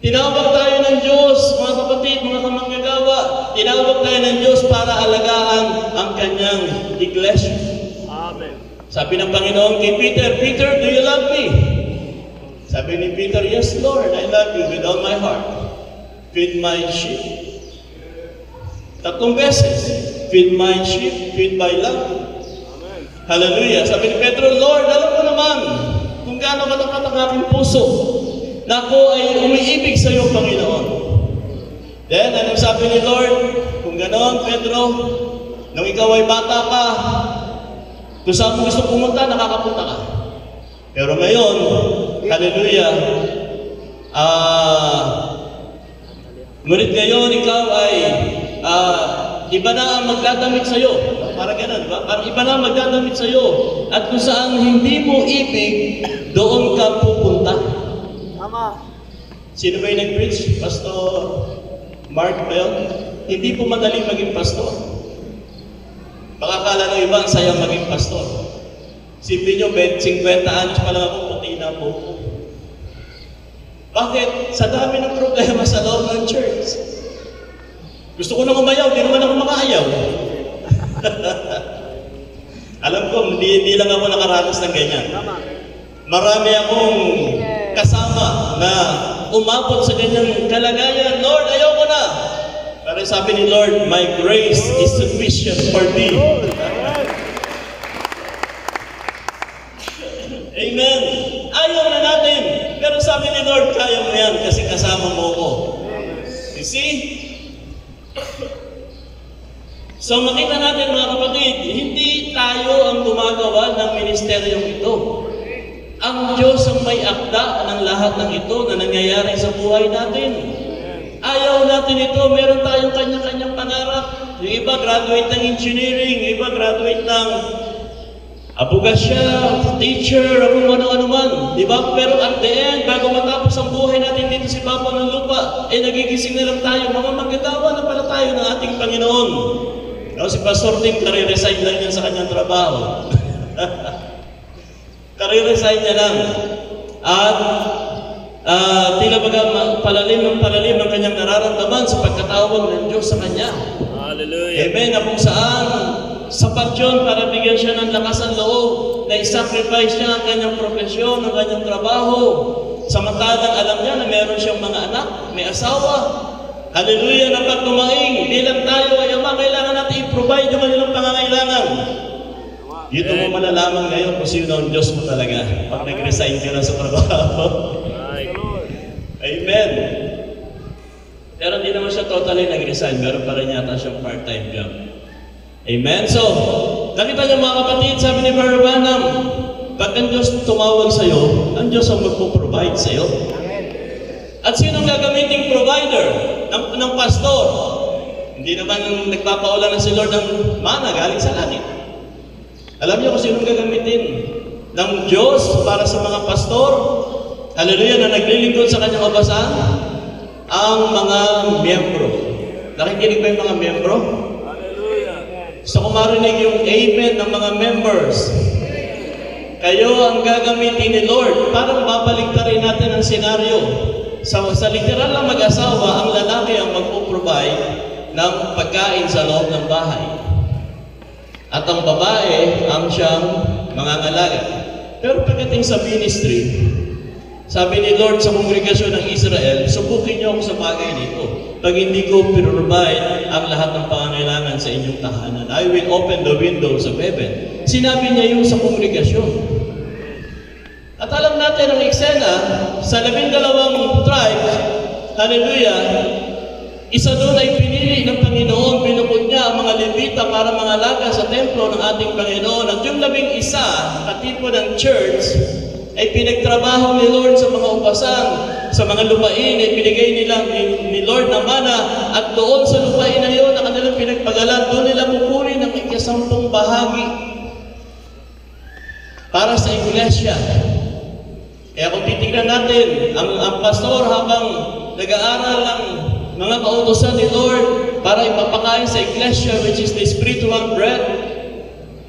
Tinawag tayo ng Diyos, mga kapatid, mga kamanggagawa. Tinawag tayo ng Diyos para alagaan ang kanyang iglesia. Amen. Sabi ng Panginoon kay Peter, Peter, do you love me? Sabi ni Peter, yes, Lord, I love you with all my heart. Feed my sheep. 3 beses. Feed my sheep, feed my love. Amen. Hallelujah. Sabi ni Pedro, Lord, alam ko naman kung gaano katapat ang aking puso na ako ay umiibig sa iyo, Panginoon. Then, anong sabi ni Lord? Kung ganoon, Pedro, nung ikaw ay bata pa, kung saan mo gusto pumunta, nakakapunta ka. Pero ngayon, hallelujah, ngunit ngayon, ikaw ay iba na ang magdadamit sa iyo. Parang ganun, ba? Parang iba na ang magdadamit sa iyo. At kung saan hindi mo ibig, doon ka pupunta. Tama. Sino ba yung nag-preach? Pastor Mark ba yun? Hindi po madaling maging pastor. Baka akala ng iba, ang sayang maging pastor. Sipin nyo, 50 anos pa lang ako, puti na po. Bakit? Sa dami ng problema sa loob ng church. Gusto ko nang umayaw, di naman ako makaayaw. Alam ko, hindi lang ako nakaranas ng ganyan. Tama. Marami akong kasama na umabot sa ganyang kalagayan. Lord, ayaw ko na. Pero sabi ni Lord, my grace is sufficient for thee. Amen. Ayaw na natin. Pero sabi ni Lord, kaya mo yan kasi kasama mo ko. You see? So makita natin mga kapatid, hindi tayo ang gumagawa ng ministeryong ito. Ang Diyos ang may akda ng lahat ng ito na nangyayari sa buhay natin. Ayaw natin ito, meron tayong kanya-kanyang pangarap. Yung iba graduate ng engineering, yung iba graduate ng abogasya, teacher, kung ano-ano man. Di ba? Pero at the end, bago matapos ang buhay natin dito sa Papa ng lupa, nagigising na lang tayo, mga manggagawa na pala tayo ng ating Panginoon. Si Pastor Tim, kare-resign lang yan sa kanyang trabaho. Kare-resign niya lang. At tila baga palalim ng kanyang nararamdaman sa pagkatawag ng Diyos sa kanya. Hallelujah. Amen. Na kung saan sapat yun para bigyan siya ng lakas ng loob na i-sacrifice niya ang kanyang profesyon, ang kanyang trabaho. Samantalang alam niya na meron siyang mga anak, may asawa. Hallelujah, na pag tumaing, bilang tayo ay ama, kailangan natin i-provide yung kanilang pangangailangan. Dito mo malalaman ngayon kung sino ang Diyos mo talaga pag nag-resign ka na sa trabaho. Amen. Pero hindi naman siya totally nag-resign, meron pa rin yata siyang part-time job. Amen. So, nakita niyo mga kapatid, sabi ni Brother Branham, pag ang Diyos tumawag sa iyo, ang Diyos ang magpo-provide sa iyo. At sino ang gagamiting provider ng pastor? Hindi naman nagpapaulan na si Lord ng mana galing sa langit. Alam niyo kung sino ang gagamitin ng Diyos para sa mga pastor? Hallelujah, na naglilingkod sa kanyang kabasahan? Ang mga miyembro. Nakikinig ba yung mga miyembro? Hallelujah. So kung marinig yung amen ng mga members, kayo ang gagamitin ni Lord. Parang babaligtarin natin ang senaryo. Sa literal na mag-asawa, ang lalaki ang magpo-provide ng pagkain sa loob ng bahay. At ang babae ang siyang mangangalaga. Pero pagdating sa ministry, sabi ni Lord sa kongregasyon ng Israel, subukin niyo ako sa bagay nito. Pag hindi ko provide ang lahat ng pangangailangan sa inyong tahanan, I will open the windows of heaven. Sinabi niya yun sa kongregasyon. At alam natin ang eksena, sa 12 tribes, hallelujah, isa doon ay pinili ng Panginoon, binukod niya ang mga Levita para mangalaga sa templo ng ating Panginoon. At yung 11 katipo ng church, ay pinagtrabaho ni Lord sa mga upasan, sa mga lupain, ay pinigay nila ni Lord na mana, at doon sa lupain na yun, na kanilang pinagpagalan, doon nila kukunin ang 10 bahagi para sa iglesia. Kaya kung titignan natin, ang pastor habang nag-aaral ng mga kautosan ni Lord para ipapakain sa iglesia, which is the spiritual bread,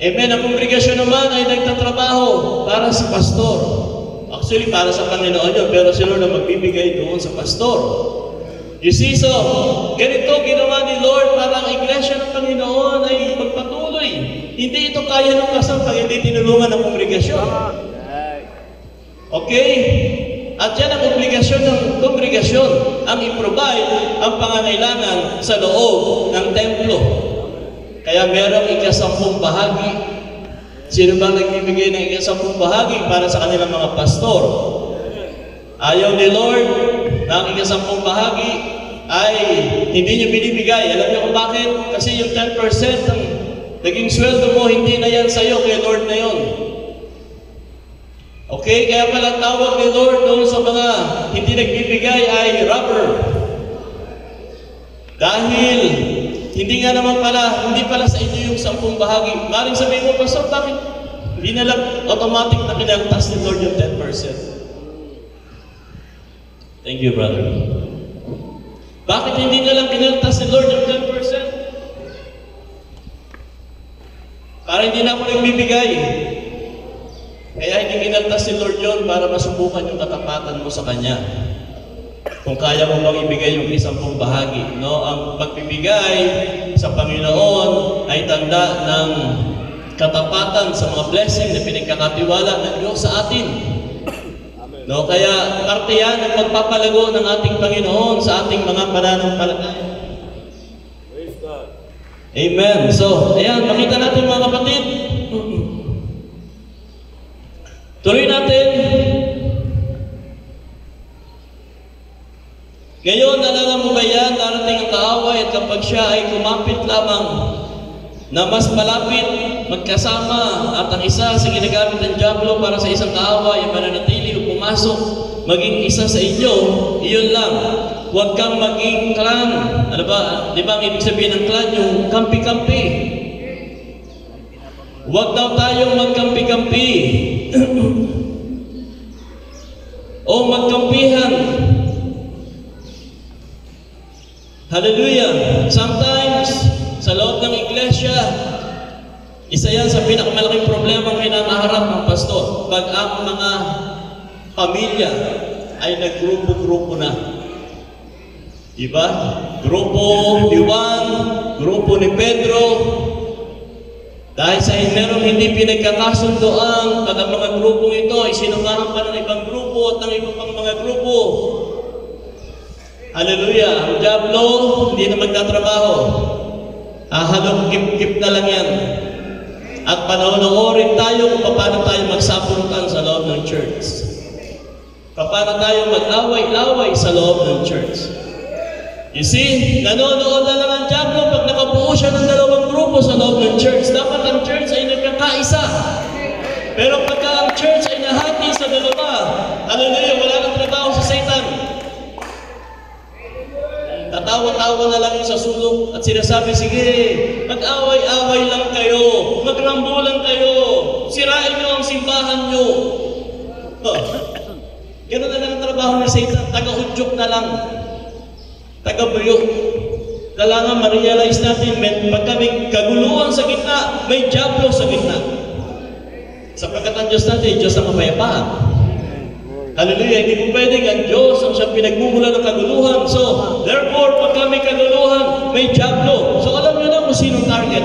Amen. Ang kongregasyon naman ay nagtatrabaho para sa pastor. Actually, para sa Panginoon yun, pero si Lord ang magbibigay doon sa pastor. You see, so, ganito ginawa ni Lord para ang iglesia ng Panginoon ay magpatuloy. Hindi ito kaya ng kasal pag hindi tinulungan ng kongregasyon. Okay? At yan ang obligasyon ng kongregasyon, ang i-provide ang pangangailangan sa loob ng templo. Kaya merong ika-10 bahagi. Sino bang nagbibigay ng ika-10 bahagi para sa kanilang mga pastor? Ayaw ni Lord na ang ika-10 bahagi ay hindi niyo binibigay. Alam niyo kung bakit? Kasi yung 10% ng naging sweldo mo, hindi na yan sa'yo, kay Lord na yon. Okay? Kaya pala tawag ni Lord doon sa mga hindi nagbibigay ay robber. Dahil hindi nga naman pala, hindi pala sa inyo yung 10 bahagi. Maring sabihin mo, Pastor, bakit? Hindi na lang automatic na kinaltas ni Lord yung 10%. Thank you, brother. Bakit hindi na lang kinaltas ni Lord yung 10%? Para hindi na ako nagbibigay. Kaya hindi kinaltas ni Lord yun para masubukan yung katapatan mo sa Kanya. Kung kaya mo bang ibigay yung 10 bahagi, no? Ang pagbibigay sa Panginoon ay tanda ng katapatan sa mga blessing na pinagkakatiwala ng Diyos sa atin. No? Kaya parte yan ang magpapalago ng ating Panginoon sa ating mga pananampalataya. Praise God. Amen. So, ayan, makita natin mga kapatid. Tuloy natin. Ngayon, nalala mo ba yan? Darating ang kaaway at kapag siya ay kumapit lamang na mas malapit, magkasama at ang isa sa ginagamit ng diablo para sa isang kaaway ay mananatili o pumasok, maging isa sa inyo, iyon lang. Huwag kang maging clan. Ano ba? Di ba ang ibig sabihin ng clan? Yung kampi-kampi. Huwag daw tayong magkampi-kampi. O magkampihan. Hallelujah! Sometimes, sa loob ng iglesia, isa yan sa pinakamalaking problema ang kinakaharap ng pastor. Pag ang mga pamilya ay naggrupo-grupo na. Diba? Grupo ni Juan, grupo ni Pedro. Dahil sa merong hindi pinagkakasundoan, pag ang mga grupong ito ay sinukahan pa ng ibang grupo at ng ibang pang mga grupo. Hallelujah! Ang diablo, hindi na magtatrabaho. Halong kip-kip na lang yan. At panoorin tayo kung paano tayo magsabunutan sa loob ng church. Paano tayo mag-away-away sa loob ng church. You see, nanonood na lang ang diablo pag nakabuo siya ng 2 grupo sa loob ng church. Dapat ang church ay nagkakaisa. Pero pagka ang church ay nahati sa 2, hallelujah, wala nang trabaho sa Satan. Tatawa-tawa na lang yung sa sulok at sinasabi, sige, mag-away-away lang kayo, magrambo lang kayo, sirain nyo ang simbahan nyo. Ganun na lang ang trabaho ng Satan, taga-hudyok na lang, taga-buyo. Kailangan ma-realize natin, pagka may kaguluhan sa gitna, may diablo sa gitna. Sapagkat ang Diyos natin, Diyos na mapayapaan. Hallelujah, hindi po pwedeng ang Diyos ang siyang pinagmumula ng kaguluhan. So, therefore, pagka may kaguluhan, may diablo. So, alam niyo na kung sinong target.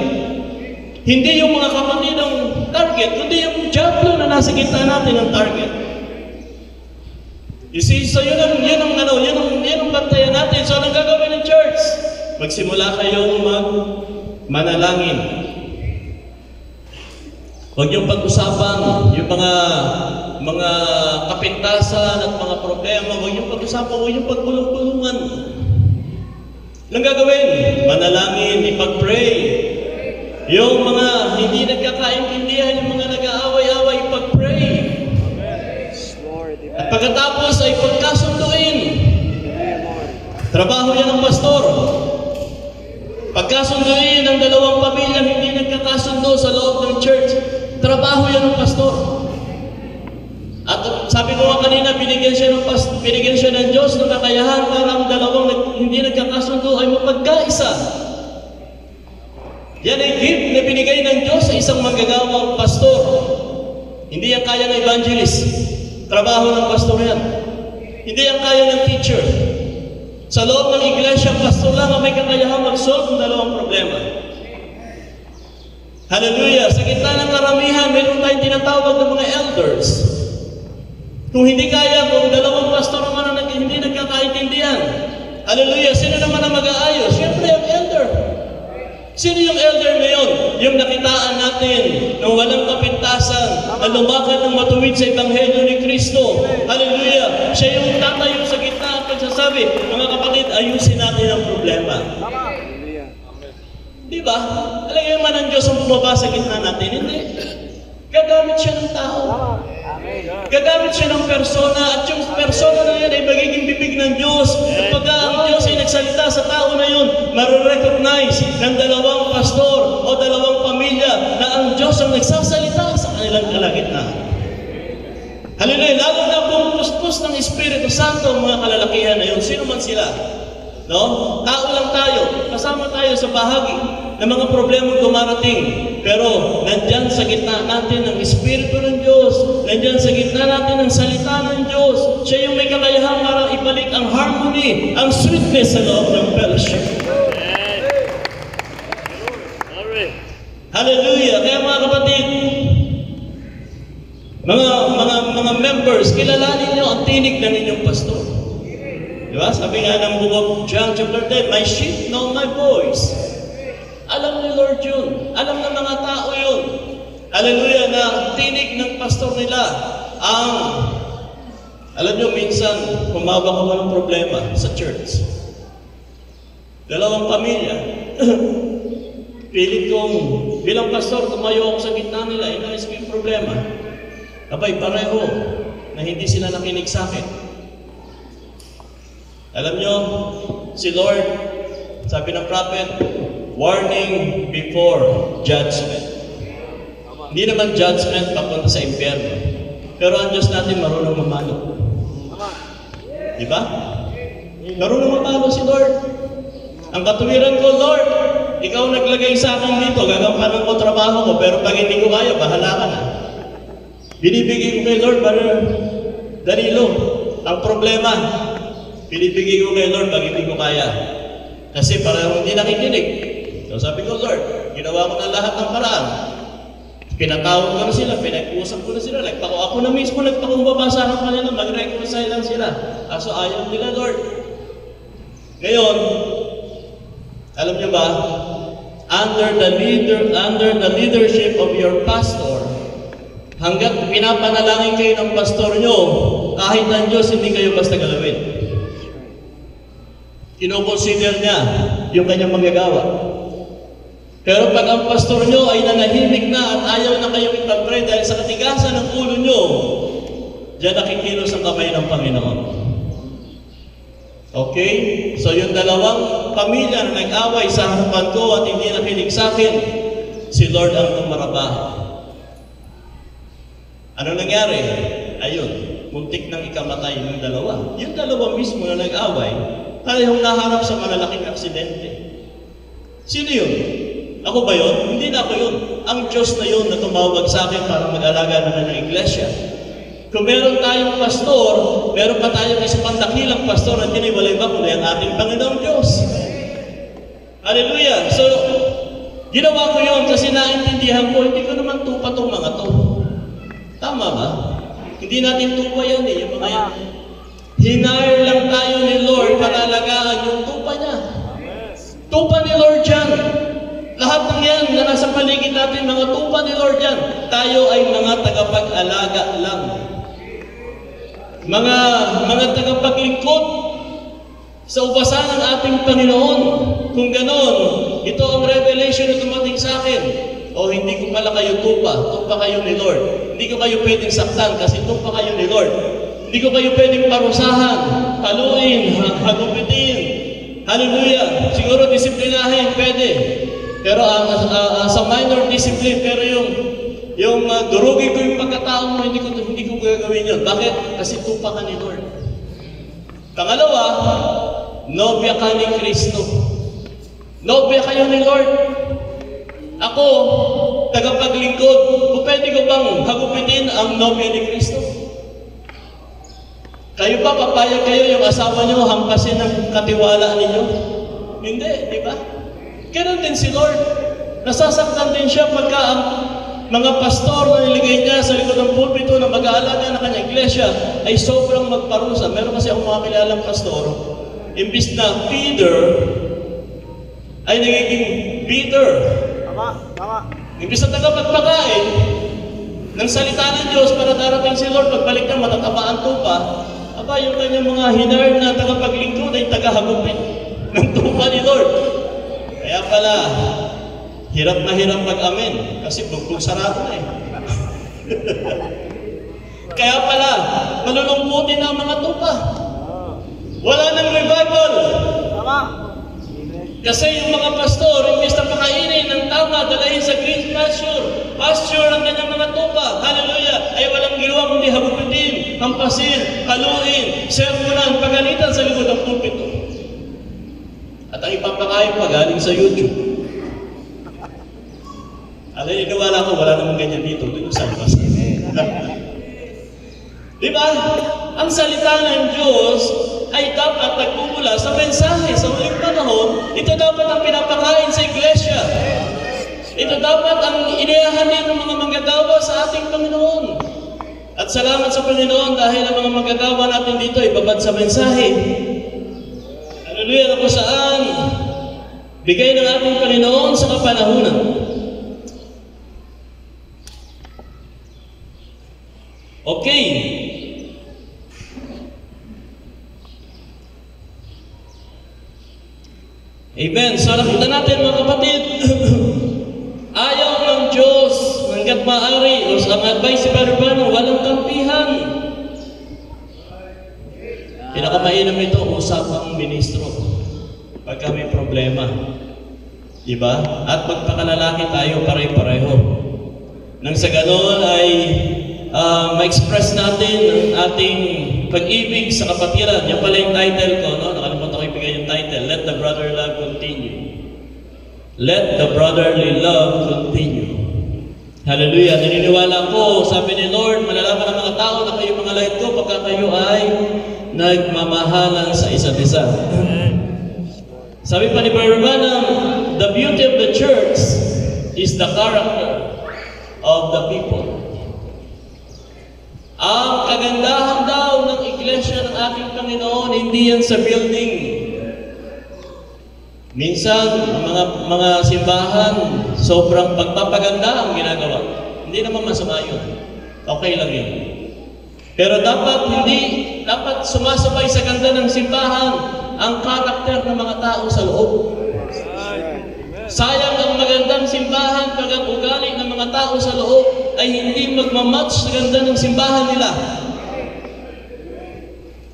Hindi yung mga kapatid ang target, kundi yung diablo na nasa gitna natin ang target. You see, so yun ang bantayan natin. So, anong gagawin ng church? Magsimula kayong manalangin. Huwag niyong pag-usapan yung mga kapintasan at mga problema. Huwag niyong pag-usapan, huwag niyong pagpulong-pulungan. Anong gagawin? Manalangin, ipag-pray. Yung mga hindi nagkakaintindihan, yung mga nag-aaway-aaway, ipag-pray. At pagkatapos ay pagkasunduin. Trabaho yan ng pastor. Pagkasunduin ng 2 pamilya hindi nagkakasundo sa loob ng church, trabaho yan ng pastor. At sabi ko nga kanina, binigyan siya ng Diyos ng kakayahan para ang 2 hindi nagkakasundo ay mapagkaisa. Yan ay gift na binigay ng Diyos sa isang manggagawang pastor. Hindi yan kaya ng evangelist. Trabaho ng pastor yan. Hindi yan kaya ng teacher. Sa loob ng iglesia, pastor lang ang may kakayahang mag-solve ng dalawang problema. Hallelujah! Sa gitna ng karamihan, mayroon tayong tinatawag ng mga elders. Kung hindi kaya, kung dalawang pastor naman ang hindi nagkakaintindihan, hallelujah! Sino naman ang mag-aayos? Siyempre ang elder. Sino yung elder ngayon? Yung nakitaan natin nung walang kapintasan na lumakad ng matuwid sa Ebanghelyo ni Kristo. Hallelujah! Siya yung tatayo sa gitna at pagsasabi, mga kapatid, ayusin natin ang problema. Di ba? Alagay man ang Diyos ang bumaba sa gitna natin. Hindi. Gagamit siya ng tao. Gagamit siya ng persona at yung persona na yan ay magiging bibig ng Diyos. Kapag ang Diyos ay nagsalita sa tao na yun, marirecognize ng dalawang pastor o dalawang pamilya na ang Diyos ang nagsasalita sa kanilang kalagitnaan. Hallelujah! Lalo na pumuspos ng Espiritu Santo ang mga kalalakihan na yun. Sino man sila? No? Tao lang tayo. Kasama tayo sa bahagi ng mga problemang dumarating. Pero nandyan sa gitna natin ang Espiritu ng Diyos. Nandyan sa gitna natin ang salita ng Diyos. Siya yung may kakayahan para ibalik ang harmony, ang sweetness sa loob ng fellowship. Hallelujah! Kaya mga kapatid, mga members, kilalanin niyo ang tinig ng inyong pastor. Diba? Sabi nga ng book of John chapter 10, my sheep know my voice. Alam ni Lord yun. Alam ng mga tao yun. Hallelujah, na tinig ng pastor nila ang, alam nyo, minsan, humaba ka ng problema sa church. Dalawang pamilya. Pilit kong, bilang pastor, tumayo ako sa gitna nila, inayos ko yung problema. Abay, pareho na hindi sila nakinig sa akin. Alam nyo, si Lord, sabi ng prophet, warning before judgment. Hindi naman judgment papunta sa impyerno. Pero ang Diyos natin marunong mamalo. Di ba? Marunong mamalo si Lord. Ang katuwiran ko, Lord, ikaw naglagay sa akin dito, gagampanan ko trabaho ko, pero pag hindi ko kaya, bahala ka na. Binibigay ko kay Lord, Brother Danilo, ang problema, binibigay ko kay Lord pag hindi ko kaya. Kasi parang hindi nakikinig. So sabi ko, Lord, ginawa ko na lahat ng paraan. Pinatawag ko na sila, pinag-usap ko na sila. Ako na mismo nagpakumbaba sa harapan nila, mag-reconcile lang sila. Kaso ayaw nila, Lord. Ngayon, alam niyo ba, under the leadership of your pastor, hanggat pinapanalangin kayo ng pastor nyo, kahit ang Diyos, hindi kayo basta galawin. Kino-consider niya yung kanyang manggagawa. Pero pag ang pastor nyo ay nanahimik na at ayaw na kayong ipag-pray dahil sa katigasan ng ulo nyo, diyan nakikilos ang kamay ng Panginoon. Okay? So yung dalawang pamilya na nag-away sa harapan ko at hindi nakinig sa akin, si Lord ang tumarabaho. Ano nangyari? Ayun, muntik nang ikamatay ng dalawa. Yung dalawa mismo na nag-away, parehong naharap sa malalaking aksidente. Sino yun? Ako ba yun? Hindi na ako yun. Ang Diyos na yun na tumawag sa akin para mag-alaga naman ng iglesia. Kung meron tayong pastor, meron pa tayong isang pandakilang pastor na tiniwalay ba kung ang ating Panginoong Diyos. Hallelujah! So, ginawa ko yun kasi naintindihan ko, hindi ko naman tupa itong mga to. Tama ba? Hindi natin tupa yan eh, yung mga yan. Hinire lang tayo ni Lord para alagaan yung tupa niya. Tupa ni Lord yan. Lahat ng yan na nasa paligid natin, mga tupa ni Lord yan. Tayo ay mga tagapag-alaga lang. Mga tagapaglingkod sa ubasan ng ating Panginoon. Kung ganon, ito ang revelation na dumating sa akin. O hindi ko pala kayo tupa kayo ni Lord. Hindi ko kayo pwedeng saktan kasi tupa kayo ni Lord. Hindi ko kayo pwedeng parusahan, paluin, hagupitin. Hallelujah! Siguro disiplinahin, pwede. Pero sa minor discipline, pero yung durugin ko yung pagkatao mo, hindi ko gagawin yun. Bakit? Kasi tupa ka ni Lord. Pangalawa, nobya ka ni Kristo. Nobya kayo ni Lord. Ako, tagapaglingkod, o pwede ko bang hagupitin ang nobya ni Kristo? Kayo ba, papayag kayo yung asawa nyo hampasin ang katiwala ninyo? Hindi, di ba? Ganun din si Lord. Nasasaktan din siya pagka ang mga pastor na niligay niya sa likod ng pulpito na mag-aalaga ng kanyang iglesia ay sobrang magparusa. Meron kasi akong mga kilalang pastor, imbis na feeder, ay nagiging bitter. Tama. Imbis na tagapagpakain ng salita ng Diyos para darating si Lord, pagbalik niya matatapaan tupa, aba, yung kanyang mga hinar na tagapaglingkod ay tagahagupit ng tupa ni Lord. Kaya pala, hirap na hirap mag-amen kasi bugbog sarado na eh. Kaya pala, malulungkutin ang mga tupa. Wala nang revival. Tama. Kasi yung mga pastor, imbis na pakainin ng tama, dalahin sa green pasture ang kanyang mga tupa, hallelujah, ay walang ginawa kundi hagupitin, hampasin, haluin, sermonan, pagalitan sa likod ng pulpito. At ang ipapakain pa galing sa YouTube. Alam, iniwala ko, wala namang ganyan dito sa labas. Di ba? Ang salita ng Diyos ay dapat nagmumula sa mensahe. Sa uling panahon, ito dapat ang pinapakain sa iglesia. Ito dapat ang inihahalin ng mga manggagawa sa ating Panginoon. At salamat sa Panginoon dahil ang mga manggagawa natin dito ay babad sa mensahe. Hallelujah, na kung saan bigay ng ating Panginoon sa kapanahunan. Okay. Amen. So nakita natin mga kapatid, ayaw ng Diyos hanggat maaari, o ang advice si Brother Bano, walang kampihan. Pinakamainam ito, usapang ministro. Pagka may problema. Diba? At magpakalalaki tayo pare-pareho. Nang sa ganoon ay ma-express natin ang ating pag-ibig sa kapatiran. Yan pala yung title ko, no? Nakalimutan ko ibigay yung title. Let the brother love continue. Let the brotherly love continue. Hallelujah. Naniniwala ko, sabi ni Lord, malalaman ng mga tao na kayo mga lahit ko pagka kayo ay nagmamahalan sa isa't isa. Sabi pa ni Brother Branham, the beauty of the church is the character of the people. Ang kagandahan daw ng iglesia ng ating Panginoon, hindi yan sa building. Minsan, mga simbahan, sobrang pagpapaganda ang ginagawa. Hindi naman masama yun. Okay lang yun. Pero dapat sumasabay sa ganda ng simbahan ang karakter ng mga tao sa loob. Sayang ang magandang simbahan pag ang ugali ng mga tao sa loob ay hindi magmamatch sa ganda ng simbahan nila.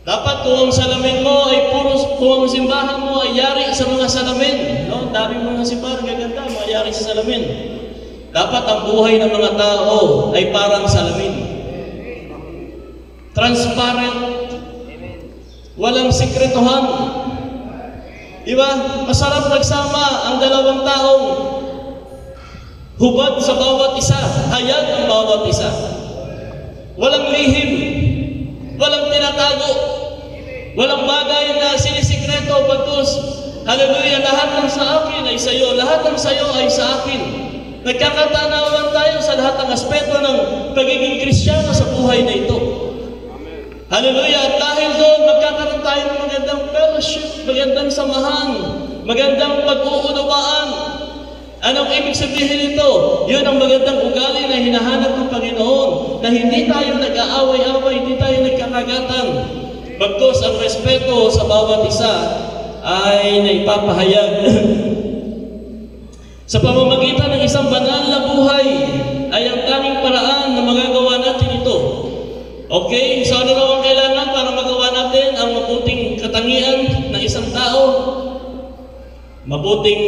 Dapat kung ang salamin mo ay kung ang simbahan mo ay yari sa mga salamin, no? Dami mga simbahan gaganda, mayari sa salamin. Dapat ang buhay ng mga tao ay parang salamin. Transparent. Walang sikretohan. Diba? Masarap nagsama ang dalawang taong hubad sa bawat isa, hayag ang bawat isa. Walang lihim, walang tinatago, walang bagay na sinisikreto pagkus. Hallelujah, lahat ng sa akin ay sa iyo, lahat ng sa iyo ay sa akin. Nagkakatanawan tayo sa lahat ng aspeto ng pagiging Kristiyano sa buhay na ito. Hallelujah! At dahil doon, magkakaroon tayo ng magandang fellowship, magandang samahan, magandang pag-uunawaan. Anong ibig sabihin nito? Yun ang magandang ugali na hinahanap ng Panginoon, na hindi tayo nag-aaway-away, hindi tayo nagkakagatan. Bagkus ang respeto sa bawat isa ay naipapahayag. Sa pamamagitan ng isang banal na buhay, ay ang tanging paraan na magagawa natin ito. Okay, so ano raw ang kailangan para magawa natin ang mabuting katangian ng isang tao? Mabuting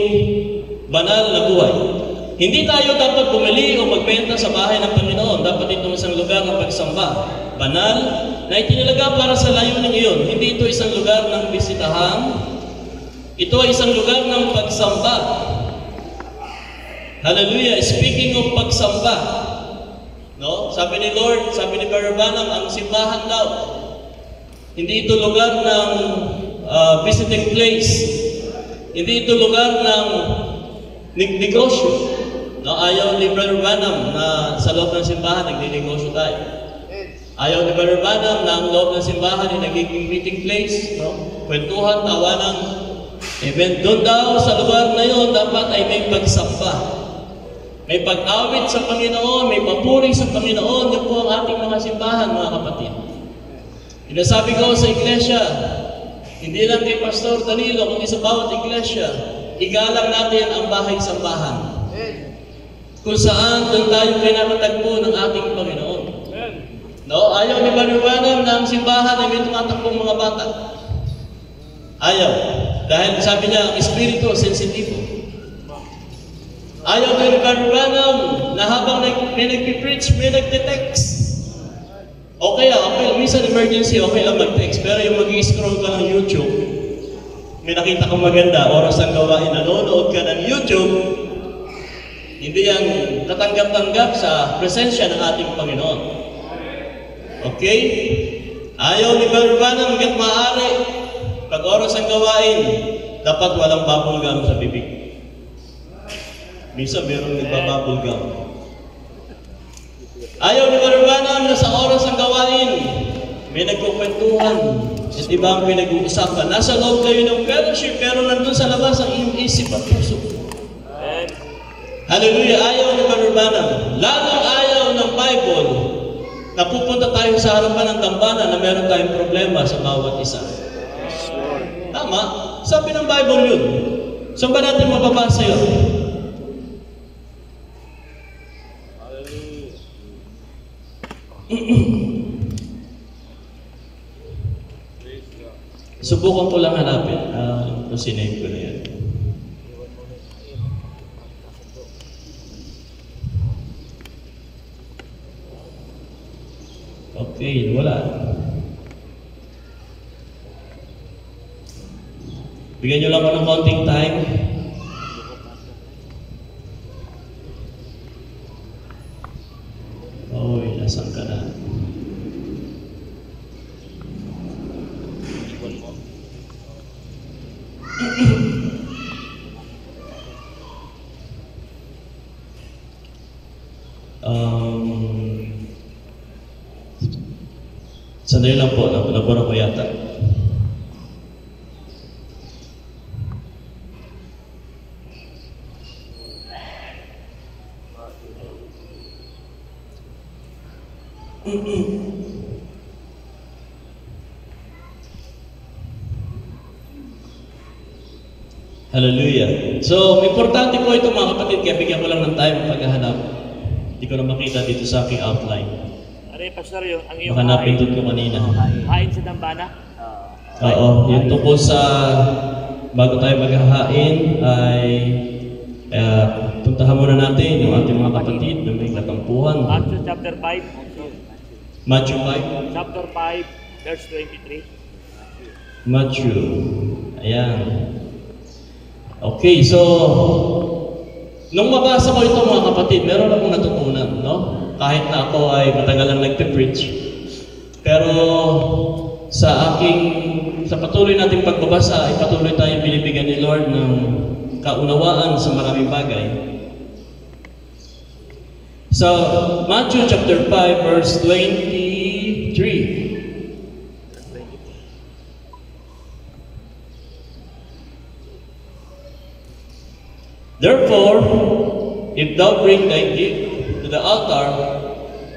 banal na buhay. Hindi tayo dapat bumili o magbenta sa bahay ng Panginoon. Dapat ito isang lugar ng pagsamba. Banal na itinalaga para sa layuning iyon. Hindi ito isang lugar ng bisitahan. Ito ay isang lugar ng pagsamba. Hallelujah. Speaking of pagsamba, no? Sabi ni Lord, sabi ni Brother Branham, ang simbahan daw, hindi ito lugar ng visiting place. Hindi ito lugar ng negosyo. No? Ayaw ni Brother Branham na sa loob ng simbahan, nagninegosyo tayo. Ayaw ni Brother Branham na ang loob ng simbahan ay nagiging meeting place. No? Kwentuhan, tawanan. Amen. Doon daw sa lugar na yun, dapat ay may pagsamba. May pag-awit sa Panginoon, may papuri sa Panginoon. Yun po ang ating mga simbahan, mga kapatid. Sinasabi ko sa iglesia, hindi lang kay Pastor Danilo, kundi sa bawat iglesia, igalang natin ang bahay-sambahan. Kung saan doon tayo pinakatagpo ng ating Panginoon. No? Ayaw ni Banubanam na ang simbahan ay may tumatakbong mga bata. Ayaw. Dahil sabi niya, ang espiritu, sensitibo. Ayaw ni Banubanam na habang may nagpipreach, may nagte-text. Okay minsan emergency, okay lang mag-text. Pero yung mag-i-scroll ka ng YouTube, may nakita kang maganda, oras ang gawain, nanonood ka ng YouTube, hindi yan katanggap-tanggap sa presensya ng ating Panginoon. Okay? Ayaw ni Banubanam hanggat maaari, pag oras ang gawain, dapat walang bubble gum sa bibig. Minsan meron nagbabubble gum. Ayaw ni Banubanam na sa oras ang gawain, may nagkukwentuhan at iba ang pinag-uusapan. Nasa loob kayo ng fellowship, pero nandun sa labas ang iyong isip at puso. Hallelujah! Ayaw ni Banubanam. Lalong ayaw ng Bible na pupunta tayo sa harapan ng dambana na meron tayong problema sa bawat isa. Tama? Sabi ng Bible yun. Saan ba natin mababasa yun? Subukan ko lang hanapin. Kung sinave ko na yan. Okay, wala. Bigyan nyo lang ako ng konting time. Oy, nasaan ka na? Sandali lang po, nabura ko yata. Hallelujah. So, importante po ito mga kapatid, kaya bigyan ko lang ng time paghahanap. Hindi ko na makita dito sa aking outline. Are, Pastor, ang iyong Baka napindot ko kanina. hain sa dambana? Oo, yung tungkol sa bago tayo maghahain ay puntahan muna natin yung ating mga kapatid na may katampuhan. Matthew chapter 5. Matthew 5. Chapter 5, verse 23. Matthew. Ayan. Okay, so nung mabasa ko ito mga kapatid, meron akong natutunan, no? Kahit na ako ay matagal lang nagpe-preach. Pero sa patuloy nating pagbabasa ay patuloy tayong binibigyan ni Lord ng kaunawaan sa maraming bagay. So, Matthew chapter 5 verse 23. Therefore, if thou bring thy gift to the altar,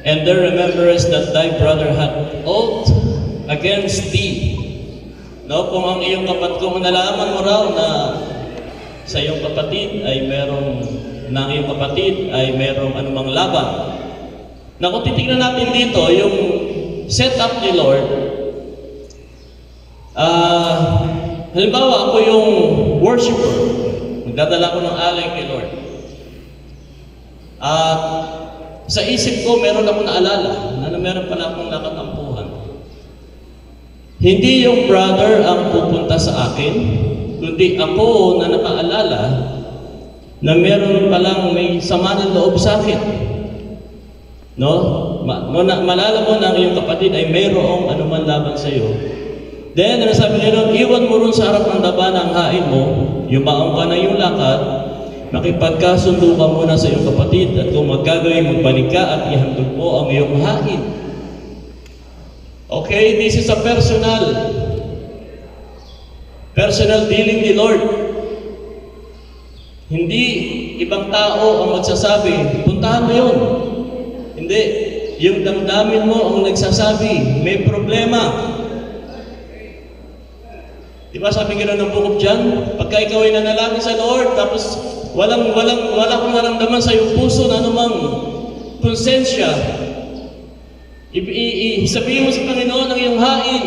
and there rememberest that thy brother hath ought against thee, no, kung ang iyong kung nalaman mo raw na sa iyong kapatid ay merong anumang laban. Na kung titignan natin dito, yung setup ni Lord, halimbawa ako yung worshiper, magdadala ko ng alay kay Lord. At sa isip ko, meron akong naalala na meron pala akong nakatampuhan. Hindi yung brother ang pupunta sa akin, kundi ako na nakaalala na meron palang may sama ng loob sa akin. No? Malala mo na ang iyong kapatid ay mayroong anuman laban sa iyo. Then, ano sabi niya, iwan mo rin sa harap ng laban ang hain mo, yumaong ka na yung lakad, makipagkasundo ka muna sa iyong kapatid, at kung magkagawin, magbalik ka at ihandog mo ang iyong hain. Okay, this is a personal dealing ni Lord. Hindi ibang tao ang magsasabi, puntahan mo yun. Hindi, yung damdamin mo ang nagsasabi, may problema. Diba sabi gano'n ng bukop dyan? Pagka ikaw ay nanalangin sa Lord, tapos wala kang naramdaman sa iyong puso na anumang konsensya, sabihin mo sa Panginoon ang iyong hain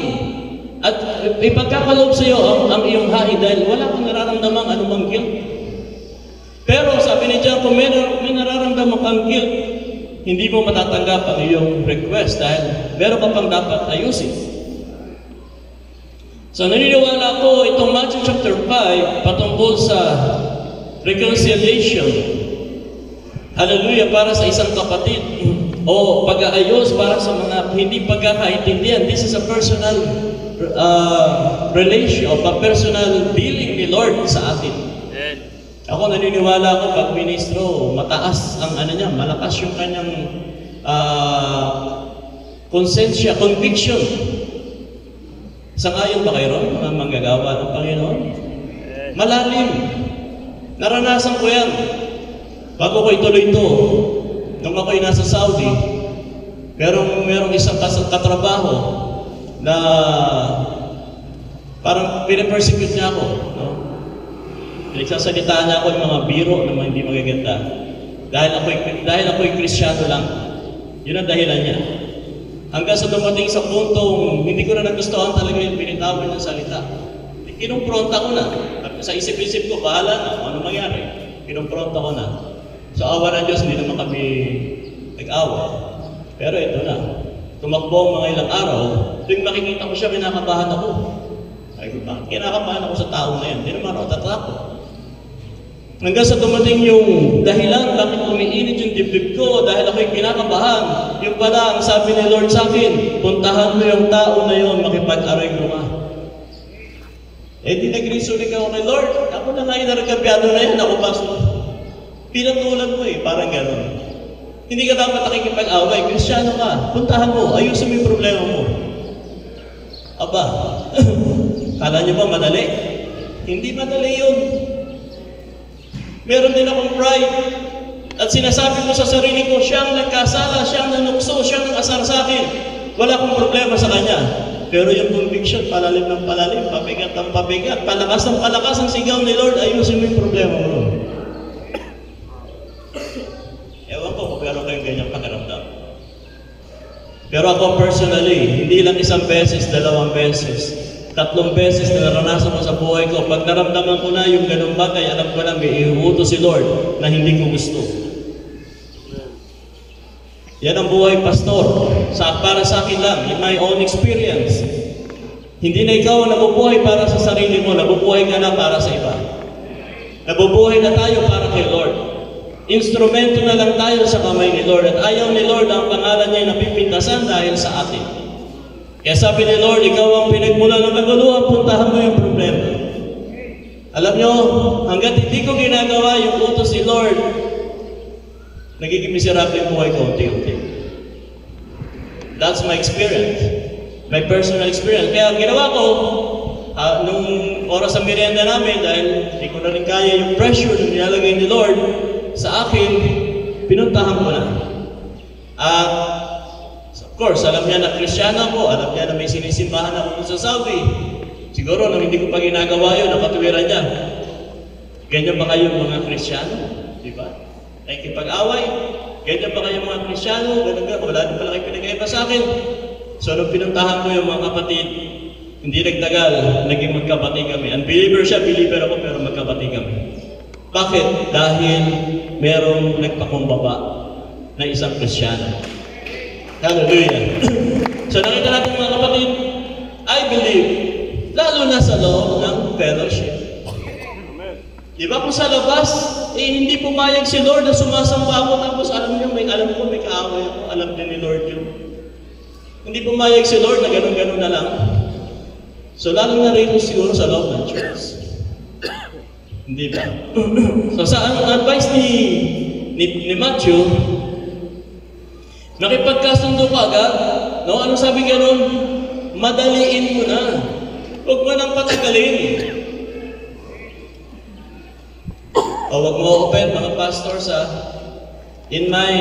at ipagkakaloob sa iyo ang iyong hain dahil wala kang nararamdaman anumang guilt. Pero sabi ni John, kung may nararamdaman kang guilt, hindi mo matatanggap ang iyong request dahil meron ka pang dapat ayusin. So naniniwala ko itong Matthew chapter 5 patungkol sa reconciliation. Hallelujah, para sa isang kapatid o pag-aayos para sa mga hindi pagkakaintindihan. This is a personal relation o personal dealing ni Lord sa atin. Ako naniniwala ko pag ministro, mataas ang niya, malakas yung kanyang konsensya, conviction. Sangayon ba kayo ron, mga manggagawa ng Panginoon? Malalim. Naranasan ko yan. Bago ko ituloy ito, nung ako'y nasa Saudi, merong isang katrabaho na parang pinapersecute niya ako. No? Nagsasalita niya ako ng mga biro na mga hindi magaganda. Dahil ako'y Kristiyano lang. Yun ang dahilan niya. Hanggang sa dumating sa puntong hindi ko na nagustuhan talaga yung binitawan ng salita. Kinumpronta ko na. Sa isip-isip ko, bahala na kung ano mangyari. Kinumpronta ko na. Sa awa ng Diyos, hindi naman kami nag-awa. Pero ito na. Tumakbo ang mga ilang araw, tuwing makikita ko siya, kinakabahan ako. Ay, bakit kinakabahan ako sa tao na yan? Hindi naman ako tatakot. Hanggang sa dumating yung dahilan bakit umiinit yung dibdib ko dahil ako'y kinakabahan. Yung pala, ang sabi ni Lord sa akin, puntahan mo yung tao na yun, makipag-aray mo ka. Eh di nag-resulig ako kay Lord. Ako na nga yung naragkabyado na yan, ako pa. Pinatulan mo parang gano'n. Hindi ka dapat nakikipag-away, Kristiyano ka, puntahan mo, ayusin mo yung problema mo. Aba, kala niyo ba madali? Hindi madali yun. Meron din akong pride. At sinasabi ko sa sarili ko, siyang nagkasala, siyang nanukso, siyang nang-asar sa akin. Wala akong problema sa kanya. Pero yung conviction, palalim ng palalim, pabigat ng pabigat, palakas ng palakas ang sigaw ni Lord, ayusin mo yung problema mo. Ewan ko kung meron kayong ganyang pakiramdam. Pero ako personally, hindi lang isang beses, 2 beses, 3 beses na naranasan ko sa buhay ko. Pag naramdaman ko na yung ganung bagay, alam ko na may ihuutos si Lord na hindi ko gusto. Yan ang buhay pastor. Para sa akin lang, in my own experience. Hindi na ikaw nabubuhay para sa sarili mo, nabubuhay ka na para sa iba. Nabubuhay na tayo para kay Lord. Instrumento na lang tayo sa kamay ni Lord. At ayaw ni Lord ang pangalan niya napipintasan dahil sa atin. Kaya sabi ni Lord, ikaw ang pinagmula ng kaguluhan, puntahan mo yung problema. Alam nyo, hanggat hindi ko ginagawa yung utos ni Lord, nagiging miserable yung buhay ko unti-unti. That's my experience. My personal experience. Kaya ginawa ko, nung oras sa merienda namin, dahil hindi ko na rin kaya yung pressure na nilalagay ni Lord sa akin, pinuntahan ko na. At of course, alam niya na Kristiyano ako, alam niya na may sinisimbahan ako sa Saudi. Siguro, nung hindi ko pa ginagawa yun, nakatuwiran niya. Ganyan ba kayo mga Kristiyano? Diba? Nakikipag-away? Ganyan ba kayo mga Kristiyano? Ganyan, wala din pala kayo pinag-iba sa akin. So, nung pinuntahan ko yung mga kapatid, hindi nagtagal, naging magkapatid kami. Unbeliever siya, believer ako, pero magkapatid kami. Bakit? Dahil merong nagpakumbaba na isang Kristiyano. Hallelujah. So nakita natin mga kapatid, I believe, lalo na sa loob ng fellowship. Di ba kung sa labas, hindi pumayag si Lord na sumasamba ako, tapos alam ko may kaaway ako, alam din ni Lord yun. Hindi pumayag si Lord na ganun-ganun na lang. So lalo na rin siguro sa loob ng church. Hindi ba? So sa advice ni Matthew, nakipagkasundo ka agad, no? Ano sabi ganun? Madaliin mo na. Huwag mo nang patagalin. O huwag mo open, mga pastors, in my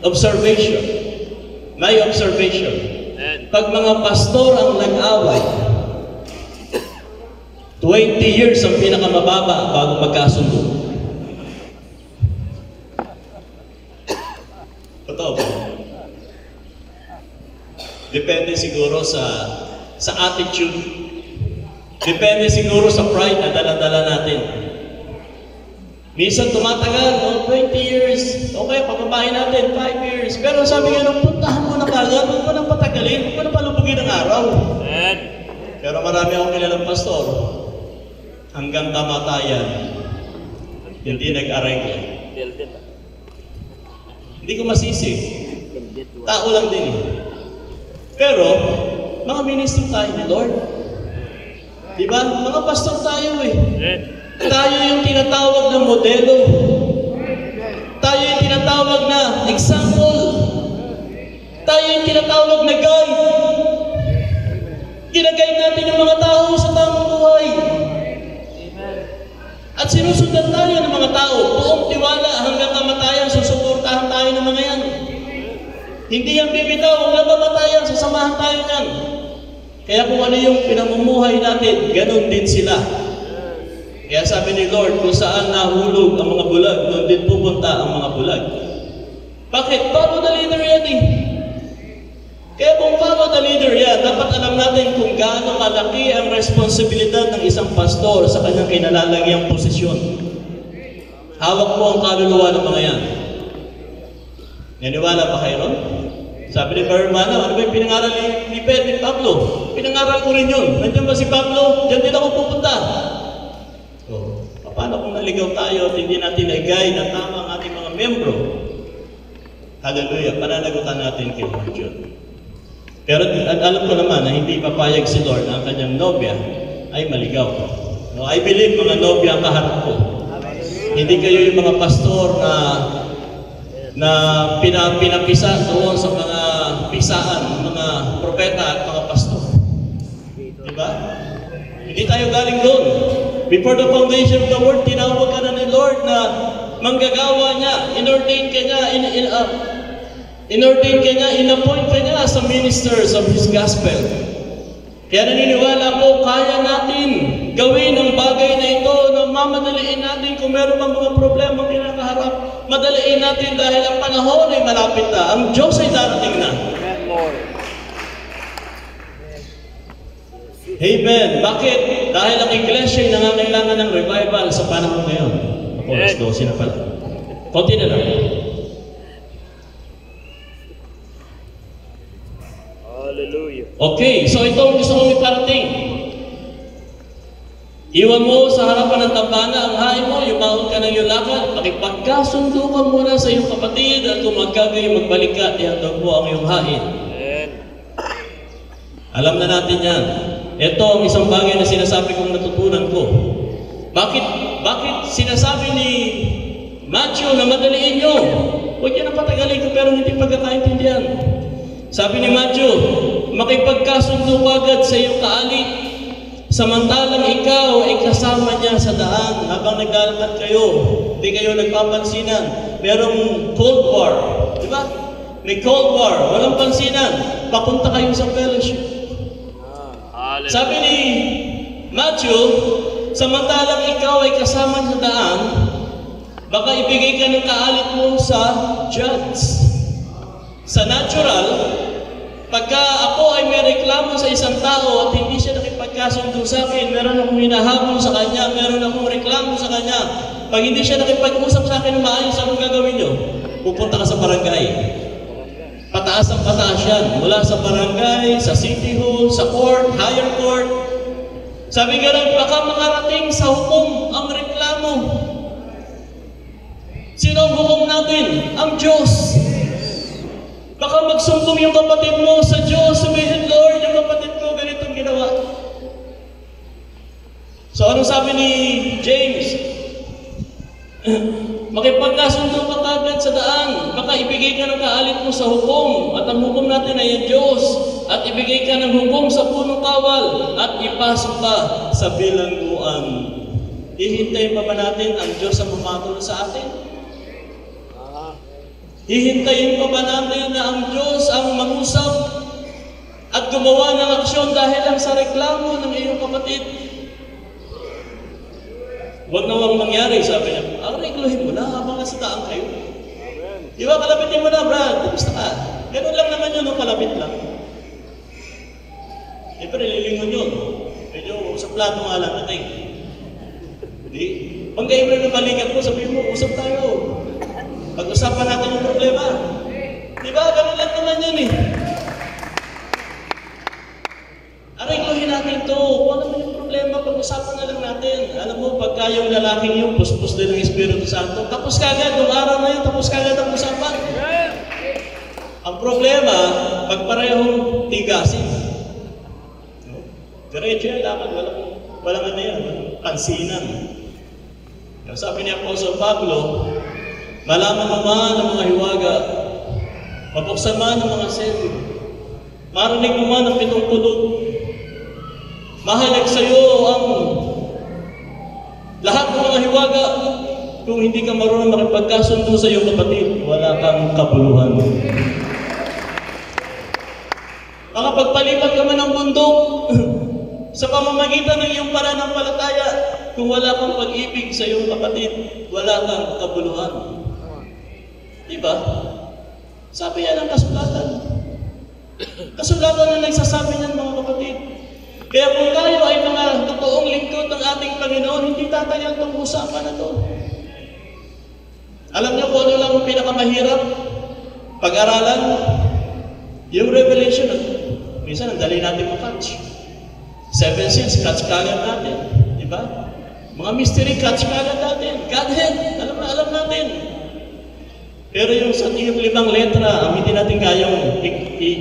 observation, pag mga pastor ang nag-away, 20 years ang pinakamababa bago magkasundo. Totoo ba? Depende siguro sa attitude. Depende siguro sa pride na dala-dala natin. Minsan tumatagal, 20 years, okay, papabahin natin, 5 years. Pero sabi nga, puntahan mo na kagad, huwag mo nang patagalin, huwag mo nang palubugin ng araw. Pero marami akong kilalang pastor, hanggang kamatayan, hindi nag-aregla. Hindi ko masisi. Tao lang din eh. Pero, mga ministro tayo ni Lord. Diba? Mga pastor tayo eh. Tayo yung tinatawag na modelo. Tayo yung tinatawag na example. Tayo yung tinatawag na guide. Ginaguide natin yung mga tao sa tamang buhay. At sinusundan tayo ng mga tao. Buong tiwala hanggang kamatayan, susuportahan tayo ng mga yan. Hindi yan bibitaw, hanggang kamatayan, sasamahan tayo yan. Kaya kung ano yung pinamumuhay natin, ganun din sila. Kaya sabi ni Lord, kung saan nahulog ang mga bulag, doon din pupunta ang mga bulag. Bakit? Follow the leader yan eh. Kaya kung follow the leader yan, dapat alam natin kung gaano kalaki ang responsibilidad ng isang pastor sa kanyang kinalalagyang posisyon. Hawak po ang kaluluwa ng mga yan. Naniwala ba kayo ron? Sabi ni Hermano, ano ba yung pinangaral ni Pablo? Pinangaral ko rin yun. Nandiyan ba si Pablo? Diyan din ako pupunta. So, paano kung naligaw tayo at hindi natin nagay na tama ang ating mga membro? Hallelujah, pananagutan natin kay Lord yun. Pero alam ko naman na hindi papayag si Lord na ang kanyang nobya ay maligaw. No, I believe mga nobya ang kaharap ko. Hindi kayo yung mga pastor na pinapisa doon sa mga pisaan, mga propeta at mga pastor. Diba? Hindi tayo galing doon. Before the foundation of the world, tinawag ka na ni Lord na manggagawa niya, in-ordain ka niya, in-appoint ka niya sa ministers of His Gospel. Kaya naniniwala ko, kaya natin gawin ang bagay na ito na mamadaliin natin kung meron bang mga problema kinakaharap. Madaliin natin dahil ang panahon ay malapit na. Ang Diyos ay darating na. Amen. Bakit? Dahil ang iglesia ay nangangailangan ng revival sa panahon ngayon. Ako, alas 12 na pala. Konti na lang. Hallelujah. Okay, so ito ang gusto kong iparating. Iwan mo sa harapan ng tampana ang hain mo, yumaon ka ng iyong lakad, makipagkasundo ka muna sa iyong kapatid at kung magkagayon magbalik ka, ihandog mo ang iyong hain. Alam na natin yan. Ito ang isang bagay na sinasabi kong natutunan ko. Bakit sinasabi ni Matthew na madaliin nyo? Huwag yan ang patagalin ko pero hindi pagkakaintindihan. Sabi ni Matthew, makipagkasundo agad sa iyong kaalik, samantalang ikaw ay kasama niya sa daan habang naglalakad kayo. Hindi kayo nagpapansinan. Merong Cold War. Di ba? May Cold War. Walang pansinan. Papunta kayo sa fellowship. Sabi ni Matthew, samantalang ikaw ay kasama sa daan, baka ibigay ka ng kaalit mo sa judge. Sa natural, pagka ako ay may reklamo sa isang tao at hindi siya nakipagkasundo sa akin, meron akong hinahabol sa kanya, meron akong reklamo sa kanya. Pag hindi siya nakipag-usap sa akin ng maayos, anong gagawin nyo? Pupunta ka sa barangay. Pataas ang pataas yan. Mula sa barangay, sa city hall, sa court, higher court. Sabi nga rin, baka makarating sa hukom ang reklamo. natin? Ang Diyos. Baka magsumbong yung kapatid mo sa Diyos, sabihin, Lord, yung kapatid ko ganitong ginawa. So anong sabi ni James? Makipagkasundo ka kagad sa daan, baka ibigay ka ng kaalit mo sa hukom, at ang hukom natin ay ang Diyos, at ibigay ka ng hukom sa punong kawal, at ipasok ka sa bilangguan. Hihintayin pa ba natin ang Diyos ang pumatol sa atin? Hihintayin pa ba natin na ang Diyos ang mangusap at gumawa ng aksyon dahil lang sa reklamo ng iyong kapatid? Huwag nawang mangyari, sabi niya. Arregluhin mo na habang nasa daan kayo. Di ba, kalabitin mo na, Brad. Gusto ka? Ganun lang naman yun, kalabit lang. Siyempre, lilingon yun. Medyo sa plato nga lang natin. Di? Pagkain mo na ng balikat mo, sabihin mo, usap tayo. Pag-usapan natin yung problema. Di ba, ganun lang naman yun eh. Arregluhin natin ito. Kung ano yung problema, pag-usapan na lang natin. Alam mo, pagka yung lalaking yung puspos din ng Espiritu Santo, tapos kagad, nung araw na yun, tapos kagad ang usapan. Ang problema, pag parehong tigasin. Diretso yan, dapat walang ano yan, pansinan. Sabi ni Apostol Pablo, malaman mo man ang mga hiwaga, mabuksan man ang mga selo, marinig mo man ang pitong pulot, mahalag sa iyo ang lahat ng mga hiwaga. Kung hindi ka marunong makipagkasundo sa iyong kapatid, wala kang kabuluhan. Makapagpalipat ka man ng bundok sa pamamagitan ng iyong pananampalataya, kung wala kang pag-ibig sa iyong kapatid, wala kang kabuluhan. Diba? Sabi yan ang kasulatan. Kasulatan na nagsasabi niyan, mga kapatid. Kaya kung tayo ay mga totoong lingkod ng ating Panginoon, hindi tatagal itong usapan na ito. Alam niyo kung ano lang ang pinakamahirap pag-aralan? Yung Revelation. Minsan, ang dali natin makatch. 7 seals, catch kagad natin. Diba? Mga mystery, catch kagad natin. Godhead, alam natin. Pero yung sa yung 5 letra, hindi natin kayang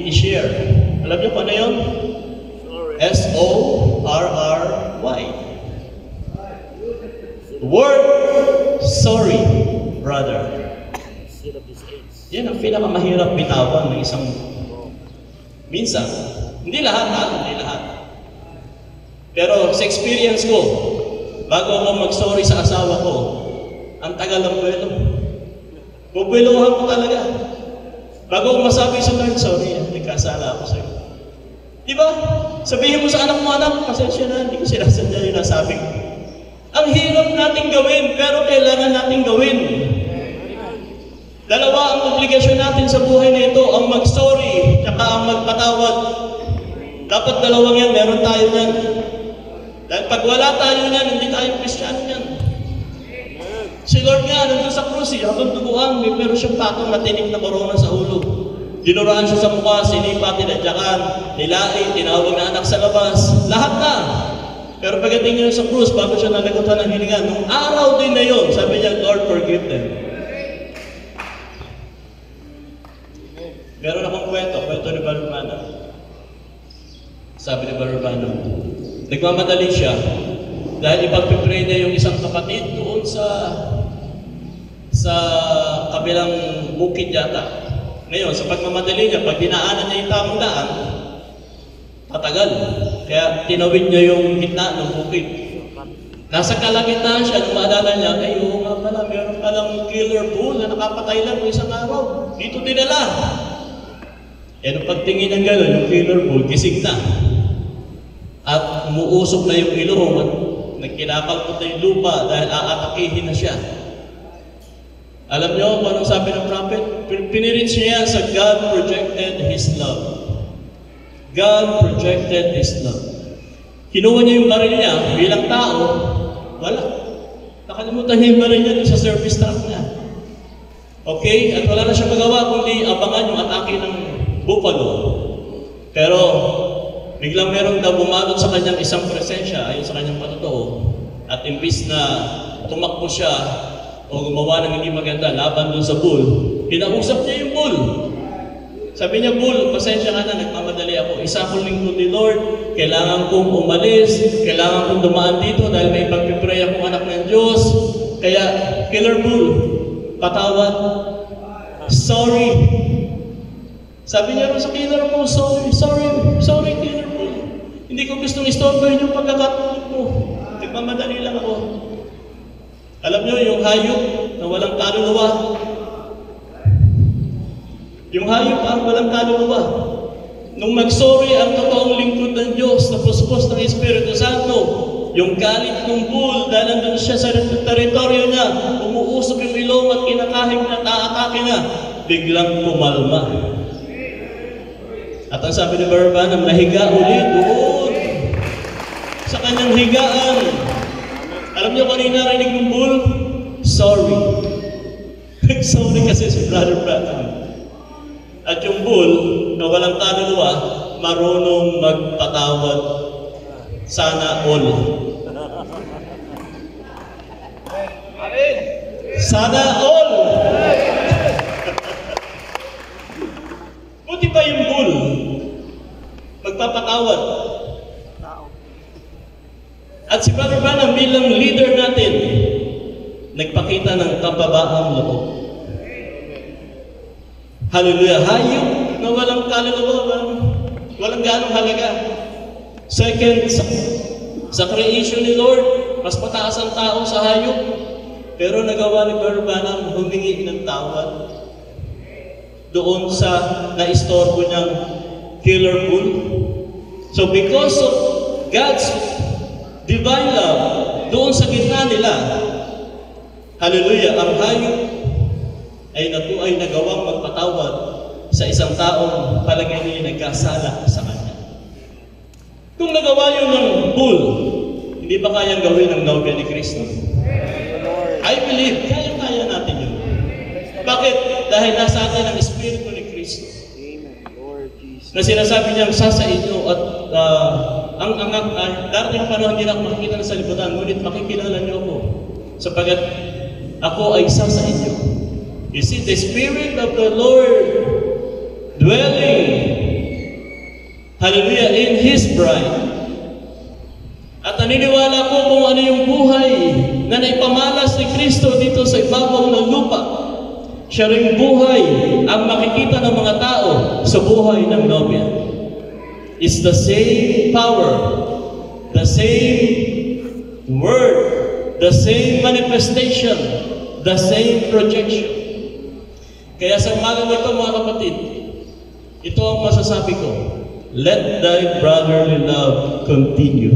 i-share. Alam niyo kung ano yun? S-O-R-R-Y. Word sorry, brother. Yan ang pinakamahirap bitawan ng isang minsan. Hindi lahat ha, hindi lahat. Pero sa experience ko, bago ako mag-sorry sa asawa ko, ang tagal ng buwelo. Bubuelohan ko talaga. Bago ako masabi sa Lord, sorry, nagkasala ako sa'yo. Diba? Sabihin mo sa anak mo, anak, pasensya na, hindi ko sinasadya yung nasabi ko. Ang hirap nating gawin, pero kailangan nating gawin. Dalawa ang obligasyon natin sa buhay na ito, ang mag-sorry, tsaka ang magpatawad. Dapat dalawang yan, meron tayo yan. Dahil pag wala tayo yan, hindi tayo Kristiyano yan. Si Lord nga, nandun sa krus, habang duguan, may meron siyang patong na tinik na korona sa ulo. Dinuraan siya sa mukha, sinipa, tinadyakan, nilait, tinawag na anak sa labas. Lahat na. Pero pagdating niya sa krus, bago siya nalagutan ng hininga, nung araw din na yun, sabi niya, Lord, forgive them. Meron akong kwento ni Barumano. Sabi ni Barumano, nagmamadali siya dahil ipagpipray niya yung isang kapatid doon sa kabilang bukid yata. Ngayon, sa pagmamadali niya, pag dinaanan niya yung tamang daan, tatagal. Kaya tinawid niya yung gitna ng bukid. Nasa kalagitnaan siya, nung maalala niya, ay, oo nga pala, meron palang killer bull na nakapatay lang isang araw. Dito dinala. E nung pagtingin ng gano'n, yung killer bull, gising na. At umuusok na yung ilong at nagkinakalpot na yung lupa dahil aatakihin na siya. Alam niyo kung anong sabi ng prophet? Pinirich niya sa God projected His love. God projected His love. Kinuha niya yung baril niya bilang tao, wala. Nakalimutan niya yung baril niya sa service truck niya. Okay? At wala na siya magawa kundi abangan yung atake ng buffalo. Pero biglang meron daw bumalot sa kanyang isang presensya ayon sa kanyang patotoo. At imbis na tumakbo siya, o gumawa ng hindi maganda laban doon sa bull, kinausap niya yung bull. Sabi niya, bull, pasensya ka na, nagmamadali ako. Isa akong lingkod ni Lord, kailangan kong umalis, kailangan kong dumaan dito dahil may pagpipray akong anak ng Diyos. Kaya, killer bull, patawad, sorry. Sabi niya rin sa killer bull, sorry killer bull. Hindi ko gustong istorbohin yung pagkakatulog mo. Nagmamadali lang ako. Alam niyo, yung hayop na walang kaluluwa, yung hayop ang walang kaluluwa. Nung mag-sorry ang totoong lingkod ng Diyos na puspos ng Espiritu Santo, yung galit ng bull dahil nandun siya sa teritoryo niya, umuusok yung ilong at kinakahig na taatake na, biglang kumalma. At ang sabi ni Barbanam, nahiga ulit doon sa kanyang higaan. Alam niyo kung ano yung narinig ng bull? Sorry. Sorry kasi si Brother Branham. At yung bull na walang kaluluwa, marunong magpatawad. Sana all. Amen. Sana all! Buti pa yung bull, magpapatawad. Tao. At si Brother Branham bilang leader natin, nagpakita ng kababaang loob. Hallelujah. Hayop na walang kaluluwa, walang ganong halaga. Second, sa creation ni Lord, mas mataas ang tao sa hayop. Pero nagawa ni Brother Branham humingi ng tawad doon sa naistorbo niyang killer bull. So because of God's divine love, doon sa gitna nila, hallelujah, ang hayop ay nagawang magpatawad sa isang taong palagay niya nagkasala sa kanya. Kung nagawa yun ng bull, hindi ba kayang gawin ng nobya ni Kristo? I believe, kaya natin yun. Bakit? Dahil nasa atin ang Espiritu ni Kristo. Na sinasabi niyang sa inyo at darating panahon hindi na ako makikita na sa libutan, ngunit makikilala niyo ako sapagat ako ay isa sa inyo. You see, the Spirit of the Lord dwelling, hallelujah, in His bride. At naniniwala ko kung ano yung buhay na naipamalas ni Kristo dito sa ibabaw ng lupa. Siya ring buhay ang makikita ng mga tao sa buhay ng nobya. It's the same power, the same word, the same manifestation, the same projection. Kaya sa umaga nito mga kapatid, ito ang masasabi ko, let thy brotherly love continue.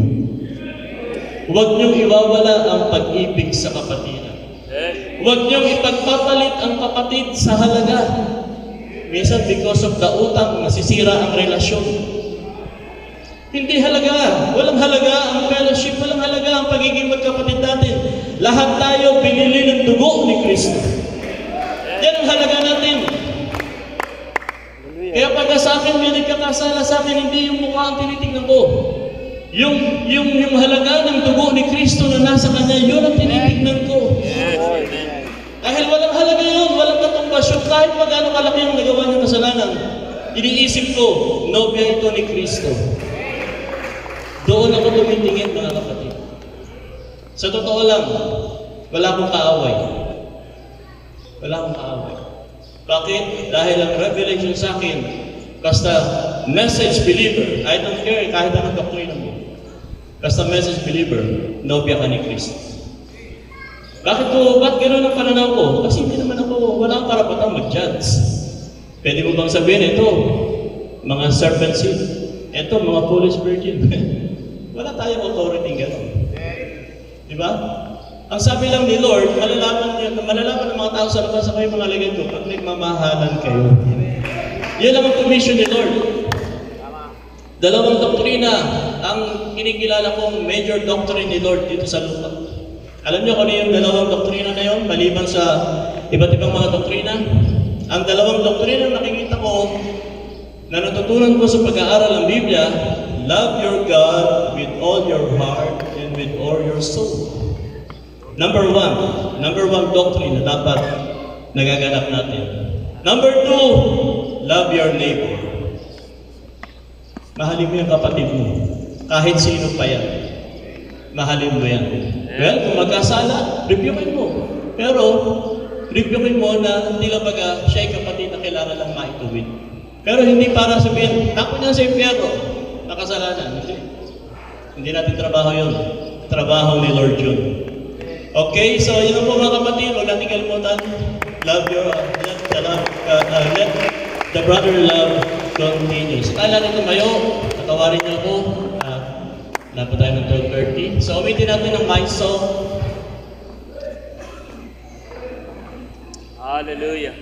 Huwag niyong iwawala ang pag-ibig sa kapatiran. Huwag niyong ipagpapalit ang kapatid sa halaga. Minsan because of the utang, nasisira ang relasyon. Hindi halaga. Walang halaga ang fellowship. Walang halaga ang pagiging magkapatid natin. Lahat tayo binili ng dugo ni Kristo. Yan ang halaga natin. Kaya pag sa akin may nagkakasala sa akin, hindi yung mukha ang tinitignan ko. Yung halaga ng dugo ni Kristo na nasa Kanya, yun ang tinitignan ko. Dahil walang halaga yun, walang katumbasyon, kahit magano kalaki ang nagawa niyang kasalanan. Iniisip ko, nobya ito ni Kristo. Doon ako tumitingin, mga kapatid. Sa totoo lang, wala akong kaaway. Wala akong kaaway. Bakit? Dahil ang revelation sa akin, basta message believer, I don't care kahit anong doktrina mo. Basta message believer, nobya ka ni Kristo. Bakit po? Ba't gano'n ang pananaw ko? Kasi hindi naman ako, wala akong karapatang mag-judge. Pwede mo bang sabihin, ito, mga serpent seed, ito, mga foolish virgin. Wala tayong authority gano'n. Di ba? Ang sabi lang ni Lord, malalaman ng mga tao sa labas sa kayo mga ligay ko pag nagmamahalan kayo. Yan lang ang commission ni Lord. Dalawang doktrina ang kinikilala kong major doctrine ni Lord dito sa lupa. Alam niyo kung ano yung dalawang doktrina na yun, maliban sa iba't ibang mga doktrina? Ang dalawang doktrina na nakikita ko na natutunan ko sa pag-aaral ng Biblia, love your God with all your heart and with all your soul. Number one doctrine na dapat nagaganap natin. Number 2, love your neighbor. Mahalin mo yung kapatid mo. Kahit sino pa yan. Mahalin mo yan. Well, kung magkasala, reviewin mo. Pero, reviewin mo na hindi lang baga siya yung kapatid na kailangan lang maituwid. Pero hindi para sabihin, tapo niya sa impyerno, nakasalanan. Hindi natin trabaho yun. Trabaho ni Lord yun. Okay, so yun po mga kapatid, huwag natin kalimutan. Let the brother love continues. Kala nito mayo, tatawarin niyo ako. Dapat tayo ng 12:30. So, umitin natin ng my song. Hallelujah.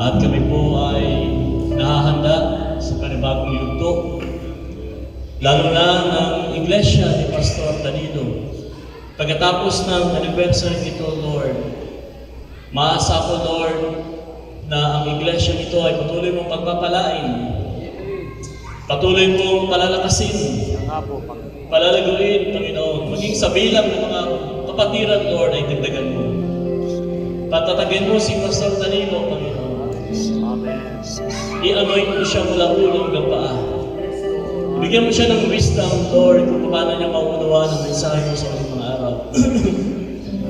At kami po ay nahahanda sa panibagong yugto, lalo na ng Iglesia ni Pastor Danilo. Pagkatapos ng anniversary nito, Lord, maasa ko, Lord, na ang Iglesia nito ay patuloy mong pagpapalain, patuloy mong palalakasin, palalaguin, Panginoon, maging sa bilang ng mga kapatiran, Lord, ay dagdagan mo. Patatagin mo si Pastor Danilo, Panginoon. I-anoint mo siya mula ulo hanggang paa. Bigyan mo siya ng wisdom, Lord, kung paano niya mauunawaan ang mensahe mo sa ating mga araw.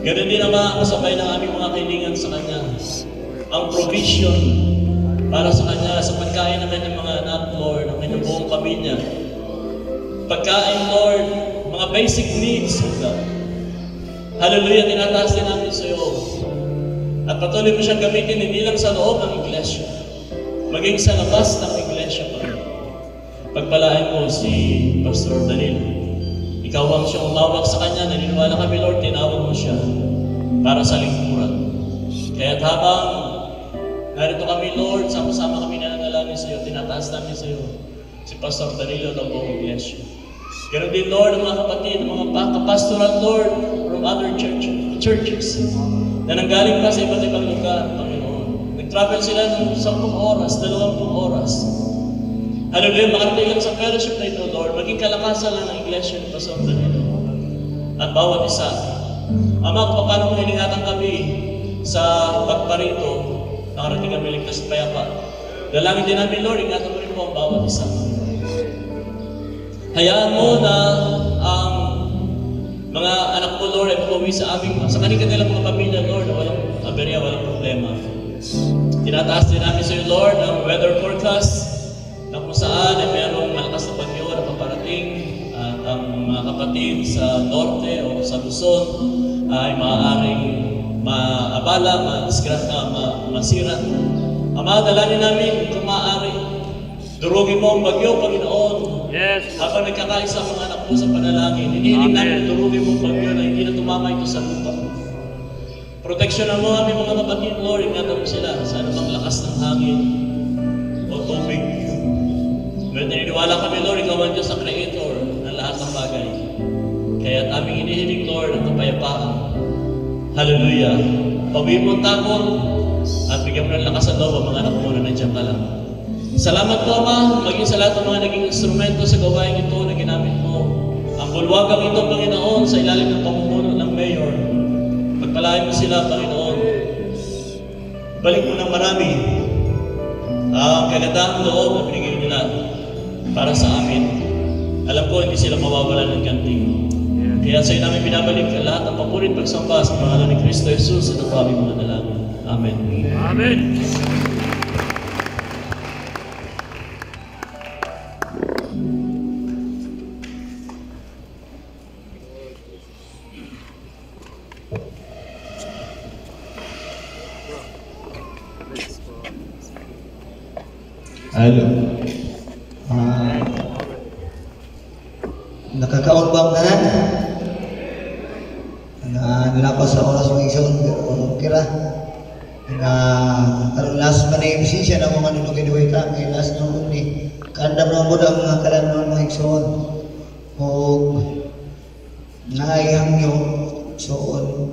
Ganun din ang mga kasabay ng aming mga kailangan sa Kanya. Ang provision para sa Kanya, sa pagkain ng kanyang mga anak, Lord, ang kanyang buong pamilya. Pagkain, Lord, mga basic needs, O God. Hallelujah, tinataas din namin sa iyo. At patuloy mo siyang gamitin hindi lang sa loob ng Iglesia, maging sa labas ng Iglesia, Panginoon. Pagpalain mo si Pastor Danilo. Ikaw ang siyang umawak sa kanya. Naniniwala kami, Lord, tinawag mo siya para sa lingkuran. Kaya't habang narito kami, Lord, sama-sama kami nananalangin sa iyo, tinataas namin sa iyo si Pastor Danilo ng buong Iglesia. Ganon din, Lord, ang mga kapatid, ang mga kapastoral, Lord, from other churches na nanggaling pa sa iba't ibang lugar, Panginoon. Nag-travel sila ng 10 oras, 20 oras. Hallelujah, makarating lang sa fellowship na ito, Lord, maging kalakasan lang ng Iglesia ni Pastor Danilo. At bawat isa. Ama, kung paano mo iningatan kami sa pagparito, nakarating kami ligtas at payapa. Dalangin din namin, Lord, ingatan mo rin po ang bawat isa. Hayaan mo na ang mga anak mo, Lord, ay mapuwi sa kanilang mga pamilya, Lord, na walang aberya, walang problema. Tinataas din namin sa iyo, Lord, ang weather forecast na kung saan ay mayroong malakas na bagyo na paparating at ang mga kapatid sa norte o sa Luzon ay maaaring maabala, masira. Ama, dalangin namin kung maaari. Durugin mo ang bagyo, Panginoon. Yes. Habang nagkakaisa ang mga anak mo sa panalangin, hinihiling namin durugin mo ang bagyo na hindi na tumama ito sa lupa. Proteksyonan mo aming mga kapatid, Lord. Ingatan mo sila sa anumang lakas ng hangin o tubig. Ngayon naniniwala kami, Lord, ikaw ang Diyos sa Creator ng lahat ng bagay. Kaya't aming hinihiling, Lord, ang kapayapaan. Hallelujah. Pawiin mo ang takot at bigyan mo ng lakas ang loob ang mga anak mo na nandiyan ka lang. Salamat po, Ama, maging sa lahat ng mga naging instrumento sa gawain ito na ginamit mo. Ang bulwagang ito, Panginoon, sa ilalim ng pamumuno ng Mayor. Pagpalain mo sila, Panginoon. Balik mo ng marami ang kagandahang loob na binigay nila para sa amin. Alam ko, hindi sila mawawalan ng kanting. Kaya sa iyo namin binabalik ang lahat ng papurit pagsamba sa pangalan ni Kristo Jesus at ang aming mga dalangin. Amen. Amen. Hello. Nakakaon ba ang tanan? Nalapas sa oras ng isang kira. Karong last man na MC siya na mga nunugin duway ka. May last na ni. Kandam na mo ang mga kalan ng mga iksoon. O naayang nyo iksoon.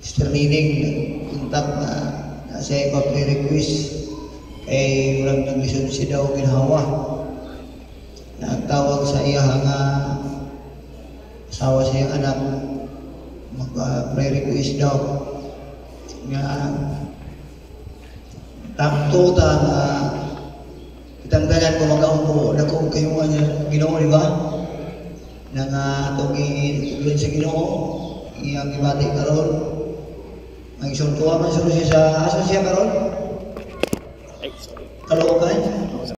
Mr. Nining, kontak na nasa ipa-pre-request. Walang naglisod si daw ginhawa. Nagtawag sa iya nga asawa sa iyang anak mag-pre-request daw nga takto ta nga kitang tanan ko mag-aumpo na kung kayo nga Ginoo, di ba? Na nga itong i-tuglan sa Ginoo iyang ibati karon ang isang tuwa man siya sa asa siya karon? Kalookan?